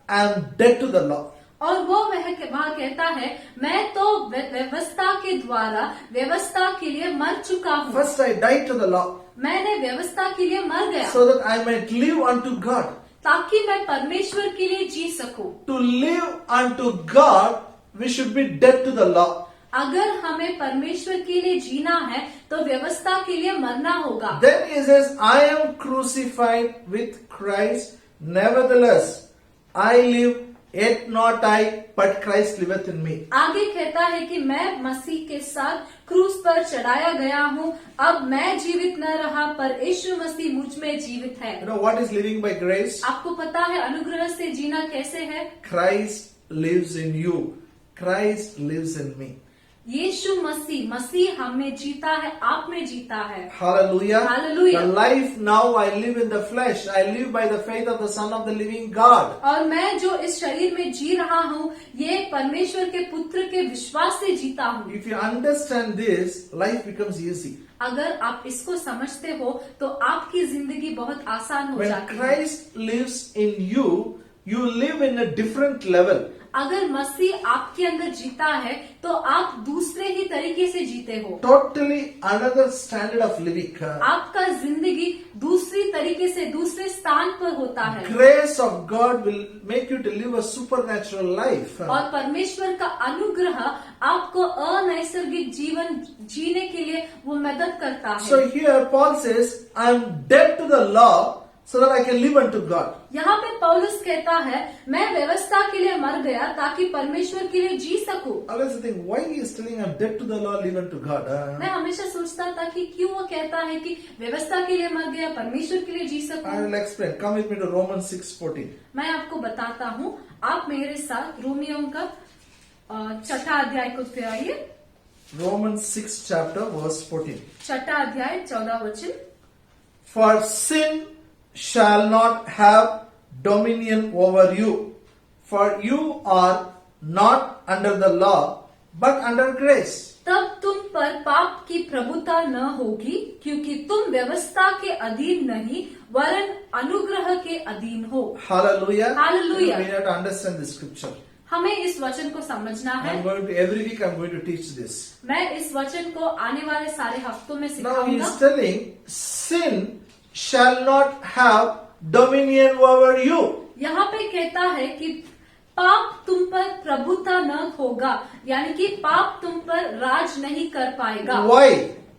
[SPEAKER 4] am dead to the law.
[SPEAKER 2] और वो वहाँ कहता है मैं तो व्यवस्था के द्वारा व्यवस्था के लिए मर चुका हूँ।
[SPEAKER 4] First I died to the law
[SPEAKER 2] मैंने व्यवस्था के लिए मर गया
[SPEAKER 4] so that I might live unto God.
[SPEAKER 2] ताकि मैं परमेश्वर के लिए जी सकूं।
[SPEAKER 4] To live unto God, we should be dead to the law.
[SPEAKER 2] अगर हमें परमेश्वर के लिए जीना है तो व्यवस्था के लिए मरना होगा।
[SPEAKER 4] Then he says, I am crucified with Christ, nevertheless I live, yet not I, but Christ liveth in me.
[SPEAKER 2] आगे कहता है कि मैं मसीह के साथ क्रूस पर चढ़ाया गया हूँ। अब मैं जीवित न रहा, पर यीशु मसीह मुझ में जीवित है।
[SPEAKER 4] You know what is living by grace?
[SPEAKER 2] आपको पता है अनुग्रह से जीना कैसे है?
[SPEAKER 4] Christ lives in you. Christ lives in me.
[SPEAKER 2] यीशु मसीह हम में जीता है, आप में जीता है।
[SPEAKER 4] Hallelujah.
[SPEAKER 2] Hallelujah.
[SPEAKER 4] The life now I live in the flesh. I live by the faith of the Son of the living God.
[SPEAKER 2] और मैं जो इस शरीर में जी रहा हूँ ये परमेश्वर के पुत्र के विश्वास से जीता हूँ।
[SPEAKER 4] If you understand this, life becomes easy.
[SPEAKER 2] अगर आप इसको समझते हो तो आपकी जिंदगी बहुत आसान हो
[SPEAKER 4] When
[SPEAKER 2] जाती है।
[SPEAKER 4] Christ lives in you, you live in a different level.
[SPEAKER 2] अगर मसीह आपके अंदर जीता है तो आप दूसरे ही तरीके से जीते हो।
[SPEAKER 4] Totally another standard of living.
[SPEAKER 2] आपका जिंदगी दूसरी तरीके से दूसरे स्थान पर होता है।
[SPEAKER 4] Grace of God will make you to live a supernatural life.
[SPEAKER 2] और परमेश्वर का अनुग्रह आपको अनैसर्गिक जीवन जीने के लिए वो मदद करता है।
[SPEAKER 4] So here Paul says, I am dead to the law so that I can live unto God.
[SPEAKER 2] यहाँ पे पौलुस कहता है मैं व्यवस्था के लिए मर गया ताकि परमेश्वर के लिए जी सकूं।
[SPEAKER 4] I was thinking, why he is telling I'm dead to the law, live unto God?
[SPEAKER 2] मैं हमेशा सोचता था कि क्यों वो कहता है कि व्यवस्था के लिए मर गया परमेश्वर के लिए जी
[SPEAKER 4] I
[SPEAKER 2] सकूं।
[SPEAKER 4] will explain. Come with me to Romans 6:14.
[SPEAKER 2] मैं आपको बताता हूँ, आप मेरे साथ रोमियों का 6 अध्याय को फिर आइए।
[SPEAKER 4] Romans 6 chapter verse 14.
[SPEAKER 2] 6 अध्याय 14 वचन।
[SPEAKER 4] For sin shall not have dominion over you, for you are not under the law, but under grace.
[SPEAKER 2] तब तुम पर पाप की प्रभुता न होगी, क्योंकि तुम व्यवस्था के अधीन नहीं वरन अनुग्रह के अधीन हो।
[SPEAKER 4] Hallelujah.
[SPEAKER 2] Hallelujah.
[SPEAKER 4] We have to understand this scripture.
[SPEAKER 2] हमें इस वचन को समझना है।
[SPEAKER 4] Every week I'm going to teach this.
[SPEAKER 2] मैं इस वचन को आने वाले सारे हफ्तों में
[SPEAKER 4] Now he
[SPEAKER 2] सिखाऊंगा।
[SPEAKER 4] is telling, sin shall not have dominion over you.
[SPEAKER 2] यहाँ पे कहता है कि पाप तुम पर प्रभुता न होगा, यानी कि पाप तुम पर राज नहीं कर पाएगा।
[SPEAKER 4] Why?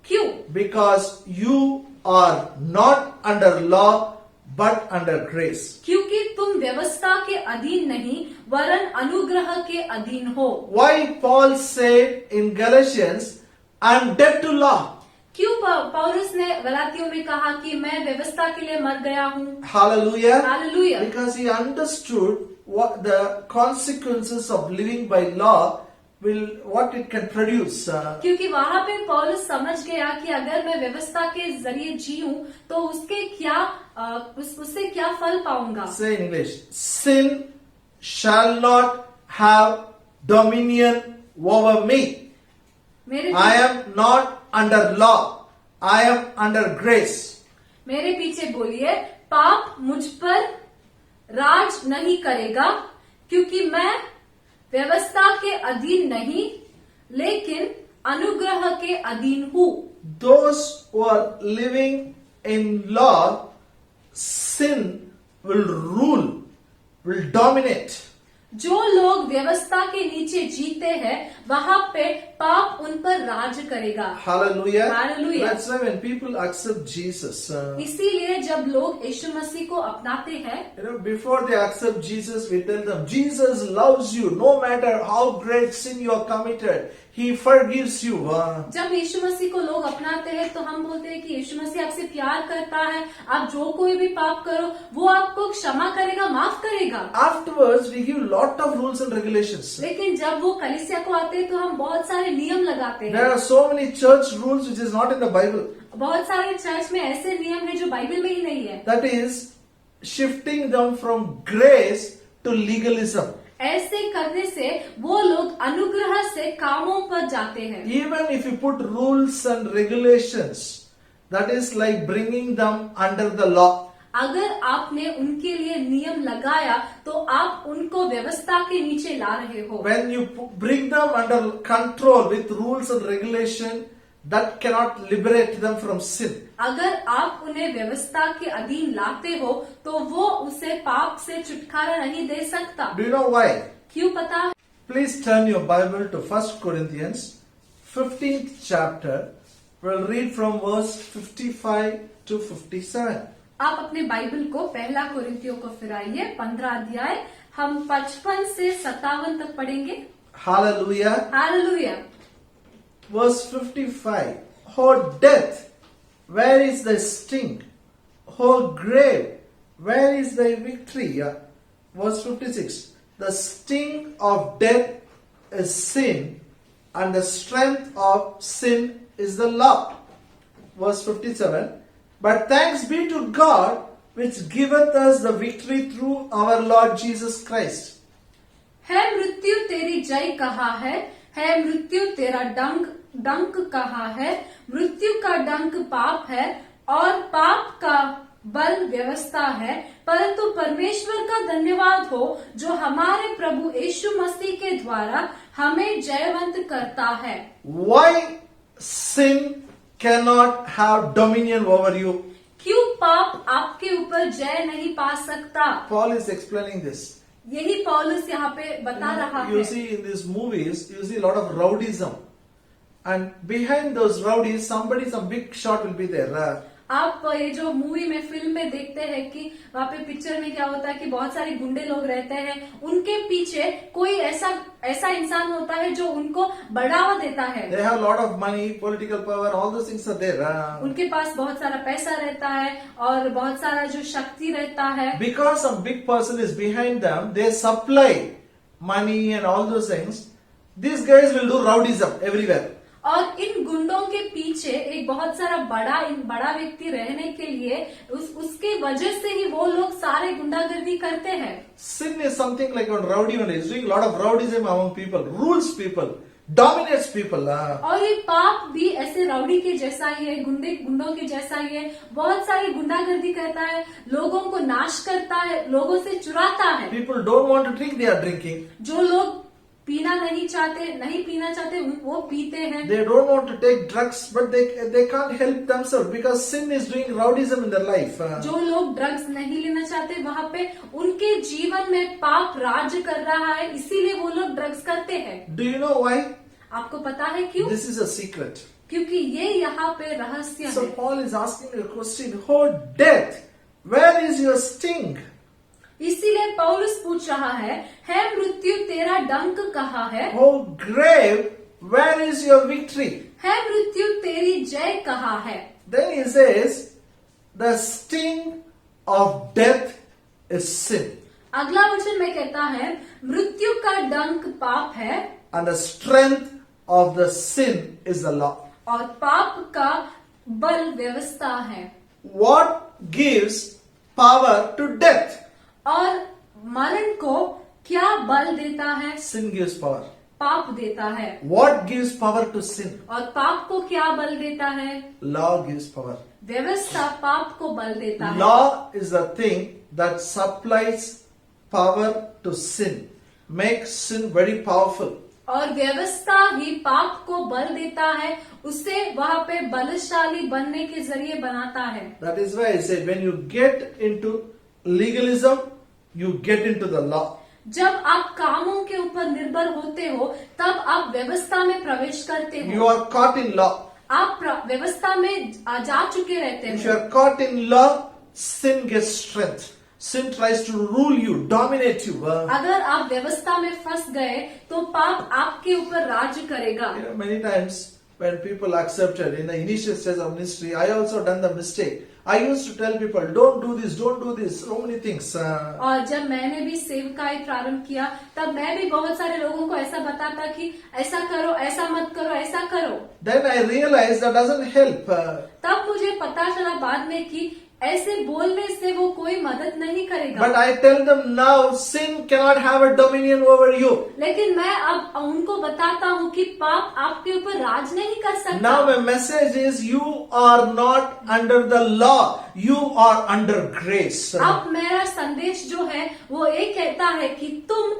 [SPEAKER 2] क्यों?
[SPEAKER 4] Because you are not under law but under grace.
[SPEAKER 2] क्योंकि तुम व्यवस्था के अधीन नहीं वरन अनुग्रह के अधीन हो।
[SPEAKER 4] Why Paul said in Galatians, I am dead to law.
[SPEAKER 2] क्यों पौलुस ने गलातियों में कहा कि मैं व्यवस्था के लिए मर गया हूँ?
[SPEAKER 4] Hallelujah.
[SPEAKER 2] Hallelujah.
[SPEAKER 4] Because he understood what the consequences of living by law what it can produce.
[SPEAKER 2] क्योंकि वहां पे पौलुस समझ गया कि अगर मैं व्यवस्था के जरिए जीऊं तो उसके क्या उससे क्या फल पाऊंगा.
[SPEAKER 4] Say in English, sin shall not have dominion over me.
[SPEAKER 2] मेरे
[SPEAKER 4] I am not under law. I am under grace.
[SPEAKER 2] मेरे पीछे बोलिए, पाप मुझ पर राज नहीं करेगा क्योंकि मैं व्यवस्था के अधीन नहीं लेकिन अनुग्रह के अधीन हूँ.
[SPEAKER 4] Those who are living in law, sin will rule, will dominate.
[SPEAKER 2] जो लोग व्यवस्था के नीचे जीते हैं वहां पे पाप उन पर राज करेगा.
[SPEAKER 4] Hallelujah.
[SPEAKER 2] Hallelujah.
[SPEAKER 4] That's why when people accept Jesus,
[SPEAKER 2] इसीलिए जब लोग यीशु मसीह को अपनाते हैं,
[SPEAKER 4] before they accept Jesus, we tell them, Jesus loves you no matter how great sin you have committed. He forgives you.
[SPEAKER 2] जब यीशु मसीह को लोग अपनाते हैं तो हम बोलते हैं कि यीशु मसीह आपसे प्यार करता है, आप जो कोई भी पाप करो वो आपको क्षमा करेगा, माफ करेगा.
[SPEAKER 4] Afterwards, we give lot of rules and regulations.
[SPEAKER 2] लेकिन जब वो कलीसिया को आते हैं तो हम बहुत सारे नियम लगाते
[SPEAKER 4] There
[SPEAKER 2] हैं.
[SPEAKER 4] are so many church rules which is not in the Bible.
[SPEAKER 2] बहुत सारे चर्च में ऐसे नियम हैं जो बाइबल में ही नहीं है.
[SPEAKER 4] That is shifting them from grace to legalism.
[SPEAKER 2] ऐसे करने से वो लोग अनुग्रह से कामों पर जाते हैं.
[SPEAKER 4] Even if you put rules and regulations, that is like bringing them under the law.
[SPEAKER 2] अगर आपने उनके लिए नियम लगाया तो आप उनको व्यवस्था के नीचे ला रहे हो.
[SPEAKER 4] When you bring them under control with rules and regulation, that cannot liberate them from sin.
[SPEAKER 2] अगर आप उन्हें व्यवस्था के अधीन लाते हो तो वो उसे पाप से छुटकारा नहीं दे सकता.
[SPEAKER 4] Do you know why?
[SPEAKER 2] क्यों पता?
[SPEAKER 4] Please turn your Bible to 1 Corinthians 15th chapter. We'll read from verse 55 to 57.
[SPEAKER 2] आप अपने बाइबल को पहला कोरिन्थियों को फिराइए 15 अध्याय, हम 55 से 57 तक पढ़ेंगे.
[SPEAKER 4] Hallelujah.
[SPEAKER 2] Hallelujah.
[SPEAKER 4] Verse 55. O death, where is thy sting? O grave, where is thy victory? Verse 56. The sting of death is sin, and the strength of sin is the law. Verse 57. But thanks be to God, which giveth us the victory through our Lord Jesus Christ.
[SPEAKER 2] है मृत्यु तेरी जय कहा है मृत्यु तेरा डंक कहा है, मृत्यु का डंक पाप है और पाप का बल व्यवस्था है, परंतु परमेश्वर का धन्यवाद हो जो हमारे प्रभु यीशु मसीह के द्वारा हमें जयवंत करता है.
[SPEAKER 4] Why sin cannot have dominion over you?
[SPEAKER 2] क्यों पाप आपके ऊपर जय नहीं पा सकता?
[SPEAKER 4] Paul is explaining this.
[SPEAKER 2] यही पौलुस यहाँ पे बता रहा
[SPEAKER 4] You
[SPEAKER 2] है.
[SPEAKER 4] see in these movies, you see a lot of rowdyism. And behind those rowdies, some big shot will be there.
[SPEAKER 2] आप ये जो मूवी में फिल्म में देखते हैं कि वहाँ पे पिक्चर में क्या होता है कि बहुत सारे गुंडे लोग रहते हैं, उनके पीछे कोई ऐसा इंसान होता है जो उनको बढ़ावा देता है.
[SPEAKER 4] They have a lot of money, political power, all those things are there.
[SPEAKER 2] उनके पास बहुत सारा पैसा रहता है और बहुत सारा जो शक्ति रहता है.
[SPEAKER 4] Because some big person is behind them, they supply money and all those things. These guys will do rowdyism everywhere.
[SPEAKER 2] और इन गुंडों के पीछे एक बहुत सारा बड़ा व्यक्ति रहने के लिए उसके वजह से ही वो लोग सारे गुंडागर्दी करते हैं.
[SPEAKER 4] Sin is something like when rowdy one is doing a lot of rowdyism among people, rules people, dominates people.
[SPEAKER 2] और ये पाप भी ऐसे राउडी के जैसा ही है, गुंडों के जैसा ही है. बहुत सारी गुंडागर्दी करता है, लोगों को नाश करता है, लोगों से चुराता है.
[SPEAKER 4] People don't want to drink, they are drinking.
[SPEAKER 2] जो लोग नहीं पीना चाहते वो पीते हैं.
[SPEAKER 4] They don't want to take drugs, but they can't help themselves because sin is doing rowdyism in their life.
[SPEAKER 2] जो लोग ड्रग्स नहीं लेना चाहते वहाँ पे उनके जीवन में पाप राज कर रहा है, इसीलिए वो लोग ड्रग्स करते हैं.
[SPEAKER 4] Do you know why?
[SPEAKER 2] आपको पता है क्यों?
[SPEAKER 4] This is a secret.
[SPEAKER 2] क्योंकि ये यहाँ पे रहस्य
[SPEAKER 4] So
[SPEAKER 2] है.
[SPEAKER 4] Paul is asking a question, oh death, where is your sting?
[SPEAKER 2] इसीलिए पौलुस पूछ रहा है मृत्यु तेरा डंक कहाँ है?
[SPEAKER 4] Oh grave, where is your victory?
[SPEAKER 2] है मृत्यु तेरी जय कहाँ है?
[SPEAKER 4] Then he says, the sting of death is sin.
[SPEAKER 2] अगला वचन में कहता है मृत्यु का डंक पाप है
[SPEAKER 4] and the strength of the sin is the law.
[SPEAKER 2] और पाप का बल व्यवस्था है।
[SPEAKER 4] What gives power to death?
[SPEAKER 2] और मरण को क्या बल देता है?
[SPEAKER 4] Sin gives power.
[SPEAKER 2] पाप देता है।
[SPEAKER 4] What gives power to sin?
[SPEAKER 2] और पाप को क्या बल देता है?
[SPEAKER 4] Law gives power.
[SPEAKER 2] व्यवस्था पाप को बल देता है।
[SPEAKER 4] Law is the thing that supplies power to sin, makes sin very powerful.
[SPEAKER 2] और व्यवस्था ही पाप को बल देता है, उसे वहां पे बलशाली बनने के जरिए बनाता है।
[SPEAKER 4] That is why I say when you get into legalism, you get into the law.
[SPEAKER 2] जब आप कामों के ऊपर निर्भर होते हो तब आप व्यवस्था में प्रवेश करते
[SPEAKER 4] You
[SPEAKER 2] हो।
[SPEAKER 4] are caught in law.
[SPEAKER 2] आप व्यवस्था में जा चुके रहते
[SPEAKER 4] If you
[SPEAKER 2] हो।
[SPEAKER 4] are caught in law, sin gets strength. Sin tries to rule you, dominate you.
[SPEAKER 2] अगर आप व्यवस्था में फंस गए तो पाप आपके ऊपर राज्य करेगा।
[SPEAKER 4] Many times when people accepted in the initial stage of ministry, I also done the mistake. I used to tell people, don't do this, so many things.
[SPEAKER 2] और जब मैंने भी सेवकाई प्रारंभ किया तब मैं भी बहुत सारे लोगों को ऐसा बताता कि ऐसा करो, ऐसा मत करो, ऐसा करो।
[SPEAKER 4] Then I realized that doesn't help.
[SPEAKER 2] तब मुझे पता चला बाद में कि ऐसे बोलने से वो कोई मदद नहीं करेगा।
[SPEAKER 4] But I tell them now, sin cannot have a dominion over you.
[SPEAKER 2] लेकिन मैं अब उनको बताता हूँ कि पाप आपके ऊपर राज नहीं कर सकता।
[SPEAKER 4] Now my message is, you are not under the law, you are under grace.
[SPEAKER 2] अब मेरा संदेश जो है वो ये कहता है कि तुम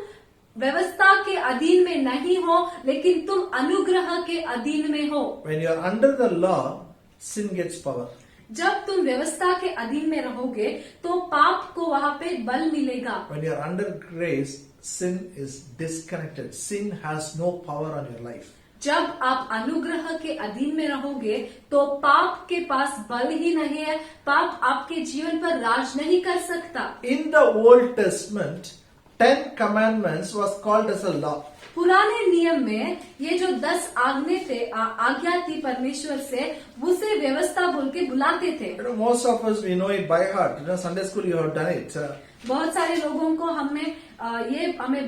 [SPEAKER 2] व्यवस्था के अधीन में नहीं हो, लेकिन तुम अनुग्रह के अधीन में हो।
[SPEAKER 4] When you are under the law, sin gets power.
[SPEAKER 2] जब तुम व्यवस्था के अधीन में रहोगे तो पाप को वहां पे बल मिलेगा।
[SPEAKER 4] When you are under grace, sin is disconnected. Sin has no power on your life.
[SPEAKER 2] जब आप अनुग्रह के अधीन में रहोगे तो पाप के पास बल ही नहीं है, पाप आपके जीवन पर राज नहीं कर सकता।
[SPEAKER 4] In the Old Testament, 10 commandments was called as a law.
[SPEAKER 2] पुराने नियम में ये जो 10 आज्ञा थे, आज्ञा थी परमेश्वर से, उसे व्यवस्था बोल के बुलाते थे।
[SPEAKER 4] Most of us, we know it by heart. Sunday school you have done it.
[SPEAKER 2] बहुत सारे लोगों को हमें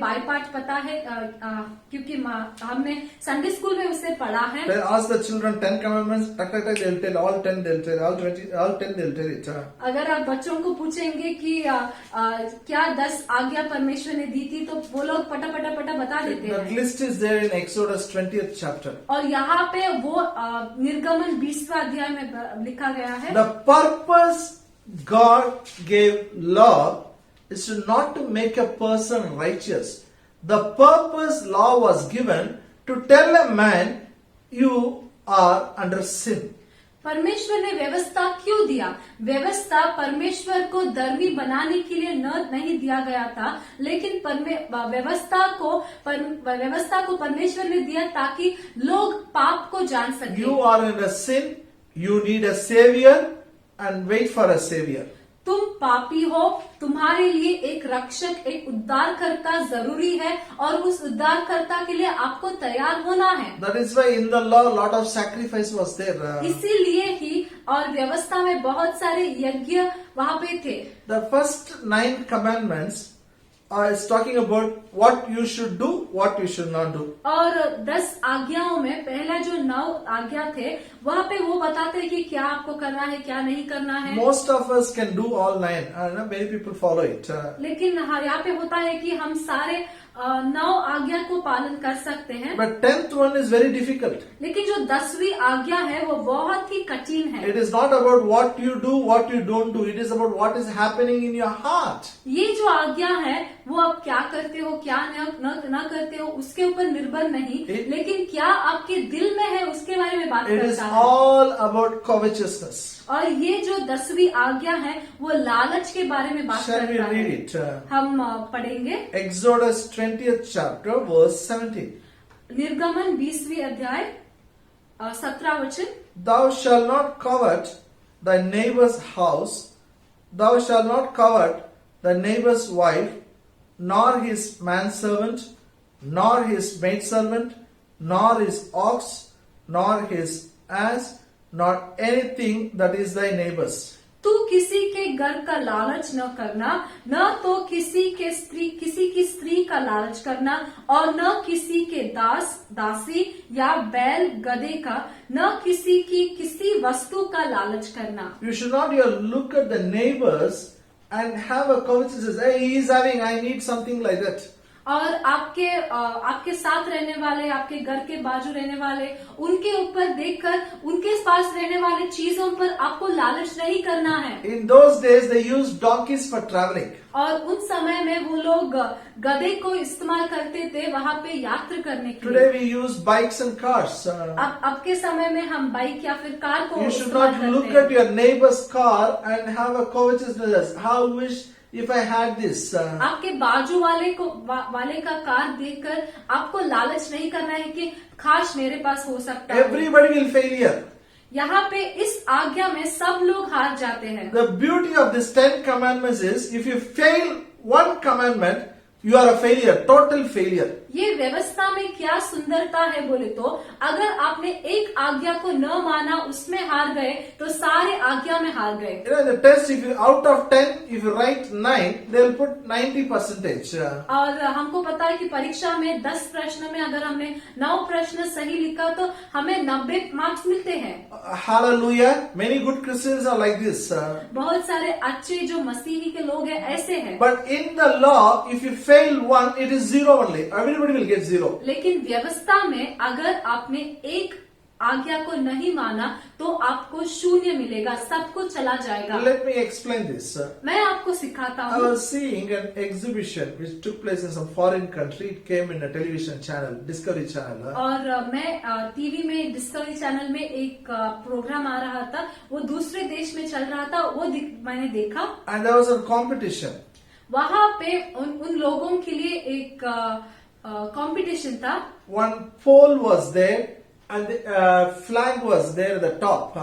[SPEAKER 2] बाय पार्ट पता है, क्योंकि हमने संडे स्कूल में उसे पढ़ा है।
[SPEAKER 4] Then ask the children 10 commandments, they'll tell all 10, they'll tell all 20, all 10 they'll tell it.
[SPEAKER 2] अगर आप बच्चों को पूछेंगे कि क्या 10 आज्ञा परमेश्वर ने दी थी तो वो लोग पटा बता देते
[SPEAKER 4] That
[SPEAKER 2] हैं।
[SPEAKER 4] list is there in Exodus 20th chapter.
[SPEAKER 2] और यहाँ पे वो निर्गमन 20वां अध्याय में लिखा गया है।
[SPEAKER 4] The purpose God gave law is not to make a person righteous. The purpose law was given to tell a man, you are under sin.
[SPEAKER 2] परमेश्वर ने व्यवस्था क्यों दिया? व्यवस्था परमेश्वर को धर्मी बनाने के लिए नहीं दिया गया था, लेकिन व्यवस्था को परमेश्वर ने दिया ताकि लोग पाप को जान सके।
[SPEAKER 4] You are in a sin, you need a savior and wait for a savior.
[SPEAKER 2] तुम पापी हो, तुम्हारे लिए एक रक्षक, एक उद्धारकर्ता जरूरी है और उस उद्धारकर्ता के लिए आपको तैयार होना है।
[SPEAKER 4] That is why in the law lot of sacrifice was there.
[SPEAKER 2] इसीलिए ही और व्यवस्था में बहुत सारे यज्ञ वहाँ पे थे।
[SPEAKER 4] The first 9 commandments is talking about what you should do, what you should not do.
[SPEAKER 2] और 10 आज्ञाओं में पहला जो 9 आज्ञा थे वहाँ पे वो बताते हैं कि क्या आपको करना है, क्या नहीं करना है।
[SPEAKER 4] Most of us can do all 9. Many people follow it.
[SPEAKER 2] लेकिन यहाँ पे होता है कि हम सारे 9 आज्ञा को पालन कर सकते हैं।
[SPEAKER 4] But 10th one is very difficult.
[SPEAKER 2] लेकिन जो 10वीं आज्ञा है वो बहुत ही कठिन है।
[SPEAKER 4] It is not about what you do, what you don't do. It is about what is happening in your heart.
[SPEAKER 2] ये जो आज्ञा है वो आप क्या करते हो, क्या न करते हो उसके ऊपर निर्भर नहीं, लेकिन क्या आपके दिल में है उसके बारे में बात
[SPEAKER 4] It is
[SPEAKER 2] करता है।
[SPEAKER 4] all about covetousness.
[SPEAKER 2] और ये जो 10वीं आज्ञा है वो लालच के बारे में बात
[SPEAKER 4] Shall we
[SPEAKER 2] करता
[SPEAKER 4] read
[SPEAKER 2] है।
[SPEAKER 4] it?
[SPEAKER 2] हम पढ़ेंगे
[SPEAKER 4] Exodus 20th chapter verse 17.
[SPEAKER 2] निर्गमन 20वीं अध्याय 17 वचन।
[SPEAKER 4] Thou shalt not covet thy neighbor's house, thou shalt not covet thy neighbor's wife, nor his manservant, nor his maidservant, nor his ox, nor his ass, nor anything that is thy neighbor's.
[SPEAKER 2] तू किसी के घर का लालच न करना, न तो किसी की स्त्री का लालच करना, और न किसी के दास दासी या बैल गधे का, न किसी की किसी वस्तु का लालच करना।
[SPEAKER 4] You should not look at the neighbors and have a coincidence. Hey, he is having, I need something like that.
[SPEAKER 2] और आपके साथ रहने वाले, आपके घर के बाजू रहने वाले, उनके ऊपर देखकर उनके पास रहने वाले चीजों पर आपको लालच नहीं करना है।
[SPEAKER 4] In those days, they used donkeys for traveling.
[SPEAKER 2] और उन समय में वो लोग गधे को इस्तेमाल करते थे वहाँ पे यात्रा करने के
[SPEAKER 4] Today,
[SPEAKER 2] लिए।
[SPEAKER 4] we use bikes and cars.
[SPEAKER 2] अब के समय में हम बाइक या फिर कार को
[SPEAKER 4] You should
[SPEAKER 2] इस्तेमाल
[SPEAKER 4] not
[SPEAKER 2] करते
[SPEAKER 4] look
[SPEAKER 2] हैं।
[SPEAKER 4] at your neighbor's car and have a coincidence. How wish if I had this.
[SPEAKER 2] आपके बाजू वाले का कार देखकर आपको लालच नहीं करना है कि काश मेरे पास हो सकता है।
[SPEAKER 4] Everybody will fail here.
[SPEAKER 2] यहाँ पे इस आज्ञा में सब लोग हार जाते हैं।
[SPEAKER 4] The beauty of this 10 commandments is if you fail one commandment, you are a failure, total failure.
[SPEAKER 2] ये व्यवस्था में क्या सुंदरता है बोले तो, अगर आपने एक आज्ञा को न माना, उसमें हार गए तो सारे आज्ञा में हार गए।
[SPEAKER 4] You know, in the test, if you out of 10, if you write 9, they will put 90%.
[SPEAKER 2] और हमको पता है कि परीक्षा में 10 प्रश्न में अगर हमने 9 प्रश्न सही लिखा तो हमें 90 मार्क्स मिलते हैं।
[SPEAKER 4] Hallelujah. Many good Christians are like this.
[SPEAKER 2] बहुत सारे अच्छे जो मसीही के लोग हैं ऐसे हैं।
[SPEAKER 4] But in the law, if you fail one, it is zero only. Everybody will get zero.
[SPEAKER 2] लेकिन व्यवस्था में अगर आपने एक आज्ञा को नहीं माना तो आपको शून्य मिलेगा, सब कुछ चला जाएगा।
[SPEAKER 4] Let me explain this.
[SPEAKER 2] मैं आपको सिखाता
[SPEAKER 4] I
[SPEAKER 2] हूँ।
[SPEAKER 4] was seeing an exhibition which took place in some foreign country. It came in a television channel, Discovery Channel.
[SPEAKER 2] और मैं टीवी में डिस्कवरी चैनल में एक प्रोग्राम आ रहा था, वो दूसरे देश में चल रहा था, वो मैंने देखा।
[SPEAKER 4] And there was a competition.
[SPEAKER 2] वहाँ पे उन लोगों के लिए एक कंपटीशन था।
[SPEAKER 4] One pole was there and the flag was there at the top.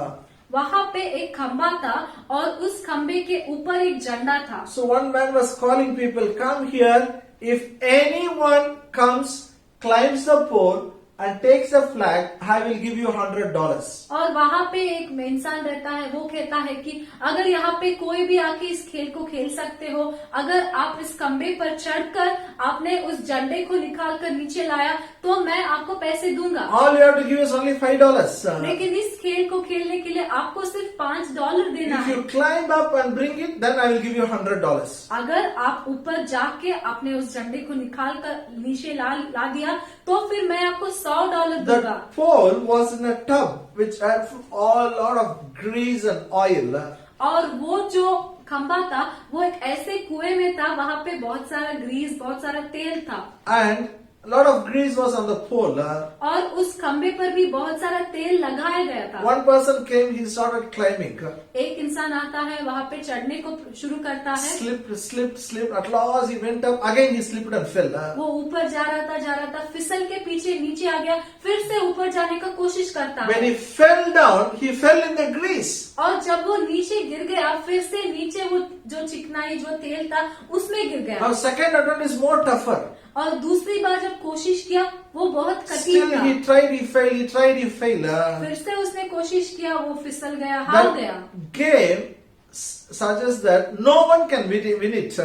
[SPEAKER 2] वहाँ पे एक खंबा था और उस खंबे के ऊपर एक झंडा था।
[SPEAKER 4] So one man was calling people, come here. If anyone comes, climbs the pole and takes the flag, I will give you $100.
[SPEAKER 2] और वहाँ पे एक इंसान रहता है, वो कहता है कि अगर यहाँ पे कोई भी आके इस खेल को खेल सकते हो, अगर आप इस खंबे पर चढ़कर आपने उस झंडे को निकाल कर नीचे लाया तो मैं आपको पैसे दूंगा।
[SPEAKER 4] All you have to give is only $5.
[SPEAKER 2] लेकिन इस खेल को खेलने के लिए आपको सिर्फ $5 देना
[SPEAKER 4] If
[SPEAKER 2] है।
[SPEAKER 4] you climb up and bring it, then I will give you $100.
[SPEAKER 2] अगर आप ऊपर जाके आपने उस झंडे को निकाल कर नीचे ला दिया तो फिर मैं आपको $100 दूंगा।
[SPEAKER 4] The pole was in a tub which had a lot of grease and oil.
[SPEAKER 2] और वो जो खंबा था वो एक ऐसे कुएं में था, वहाँ पे बहुत सारा ग्रीस, बहुत सारा तेल था।
[SPEAKER 4] And a lot of grease was on the pole.
[SPEAKER 2] और उस खंबे पर भी बहुत सारा तेल लगाया गया था।
[SPEAKER 4] One person came, he started climbing.
[SPEAKER 2] एक इंसान आता है, वहाँ पे चढ़ने को शुरू करता है।
[SPEAKER 4] Slipped. At last he went up. Again he slipped and fell.
[SPEAKER 2] वो ऊपर जा रहा था, फिसल के पीछे नीचे आ गया, फिर से ऊपर जाने का कोशिश करता
[SPEAKER 4] When
[SPEAKER 2] है।
[SPEAKER 4] he fell down, he fell in the grease.
[SPEAKER 2] और जब वो नीचे गिर गया, फिर से नीचे वो जो चिकनाई जो तेल था उसमें गिर गया।
[SPEAKER 4] Now second attempt is more tougher.
[SPEAKER 2] और दूसरी बार जब कोशिश किया वो बहुत कठिन
[SPEAKER 4] Still
[SPEAKER 2] था।
[SPEAKER 4] he tried, he failed.
[SPEAKER 2] फिर से उसने कोशिश किया, वो फिसल गया, हार गया।
[SPEAKER 4] That game suggests that no one can win it.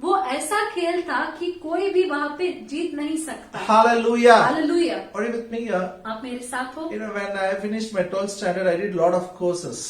[SPEAKER 2] वो ऐसा खेल था कि कोई भी वहाँ पे जीत नहीं सकता।
[SPEAKER 4] Hallelujah.
[SPEAKER 2] Hallelujah.
[SPEAKER 4] Are you with me?
[SPEAKER 2] आप मेरे साथ हो?
[SPEAKER 4] You know, when I finished my 12th standard, I did a lot of courses.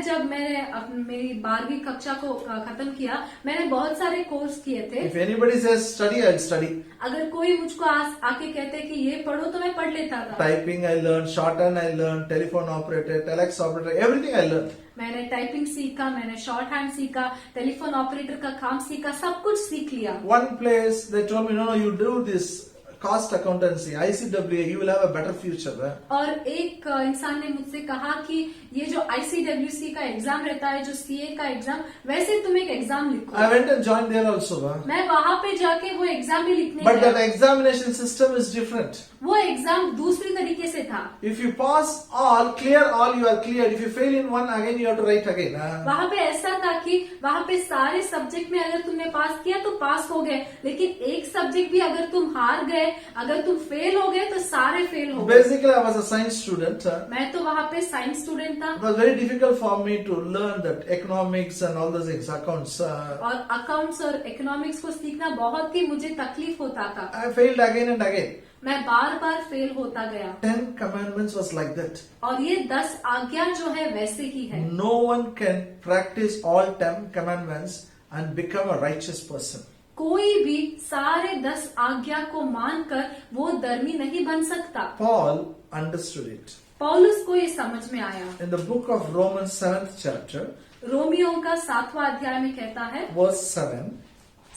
[SPEAKER 2] जब मेरी 12वीं कक्षा को खत्म किया, मैंने बहुत सारे कोर्स किए थे।
[SPEAKER 4] If anybody says study, I'll study.
[SPEAKER 2] अगर कोई मुझको आके कहते कि ये पढ़ो तो मैं पढ़ लेता था।
[SPEAKER 4] Typing I learned, shorthand I learned, telephone operator, telex operator, everything I learned.
[SPEAKER 2] मैंने टाइपिंग सीखा, मैंने शॉर्ट हैंड सीखा, टेलीफोन ऑपरेटर का काम सीखा, सब कुछ सीख लिया।
[SPEAKER 4] One place they told me, no, you do this cost accountancy, ICWA, you will have a better future.
[SPEAKER 2] और एक इंसान ने मुझसे कहा कि ये जो ICWC का एग्जाम रहता है, जो CA का एग्जाम, वैसे तुम एक एग्जाम लिखो।
[SPEAKER 4] I went and joined there also.
[SPEAKER 2] मैं वहाँ पे जाके वो एग्जाम भी लिखने
[SPEAKER 4] But
[SPEAKER 2] गया।
[SPEAKER 4] that examination system is different.
[SPEAKER 2] वो एग्जाम दूसरी तरीके से था।
[SPEAKER 4] If you pass all, clear all, you are cleared. If you fail in one, again you have to write again.
[SPEAKER 2] वहाँ पे ऐसा था कि वहाँ पे सारे सब्जेक्ट में अगर तुमने पास किया तो पास हो गए, लेकिन एक सब्जेक्ट भी अगर तुम हार गए अगर तुम फेल हो गए तो सारे फेल हो गए।
[SPEAKER 4] Basically, I was a science student.
[SPEAKER 2] मैं तो वहाँ पे साइंस स्टूडेंट था
[SPEAKER 4] It was very difficult for me to learn that economics and all those things, accounts.
[SPEAKER 2] और अकाउंट्स और इकोनॉमिक्स को सीखना बहुत ही मुझे तकलीफ होता था।
[SPEAKER 4] I failed again and again.
[SPEAKER 2] मैं बार बार फेल होता गया
[SPEAKER 4] 10 commandments was like that.
[SPEAKER 2] और ये 10 आज्ञा जो है वैसे ही है।
[SPEAKER 4] No one can practice all 10 commandments and become a righteous person.
[SPEAKER 2] कोई भी सारे 10 आज्ञा को मानकर वो धर्मी नहीं बन सकता।
[SPEAKER 4] Paul understood it.
[SPEAKER 2] पौलुस को ये समझ में आया।
[SPEAKER 4] In the book of Romans 7th chapter,
[SPEAKER 2] Romeo का 7वां अध्याय में कहता है,
[SPEAKER 4] verse 7,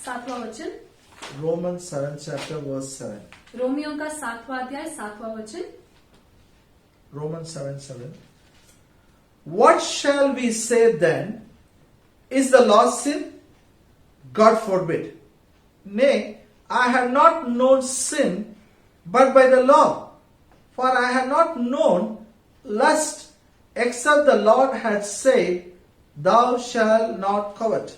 [SPEAKER 2] 7वां वचन,
[SPEAKER 4] Romans 7th chapter, verse 7.
[SPEAKER 2] Romeo का 7वां अध्याय 7वां वचन,
[SPEAKER 4] Romans 7:7. What shall we say then? Is the law sin? God forbid. Nay, I have not known sin but by the law. For I have not known lust except the Lord had said, Thou shalt not covet.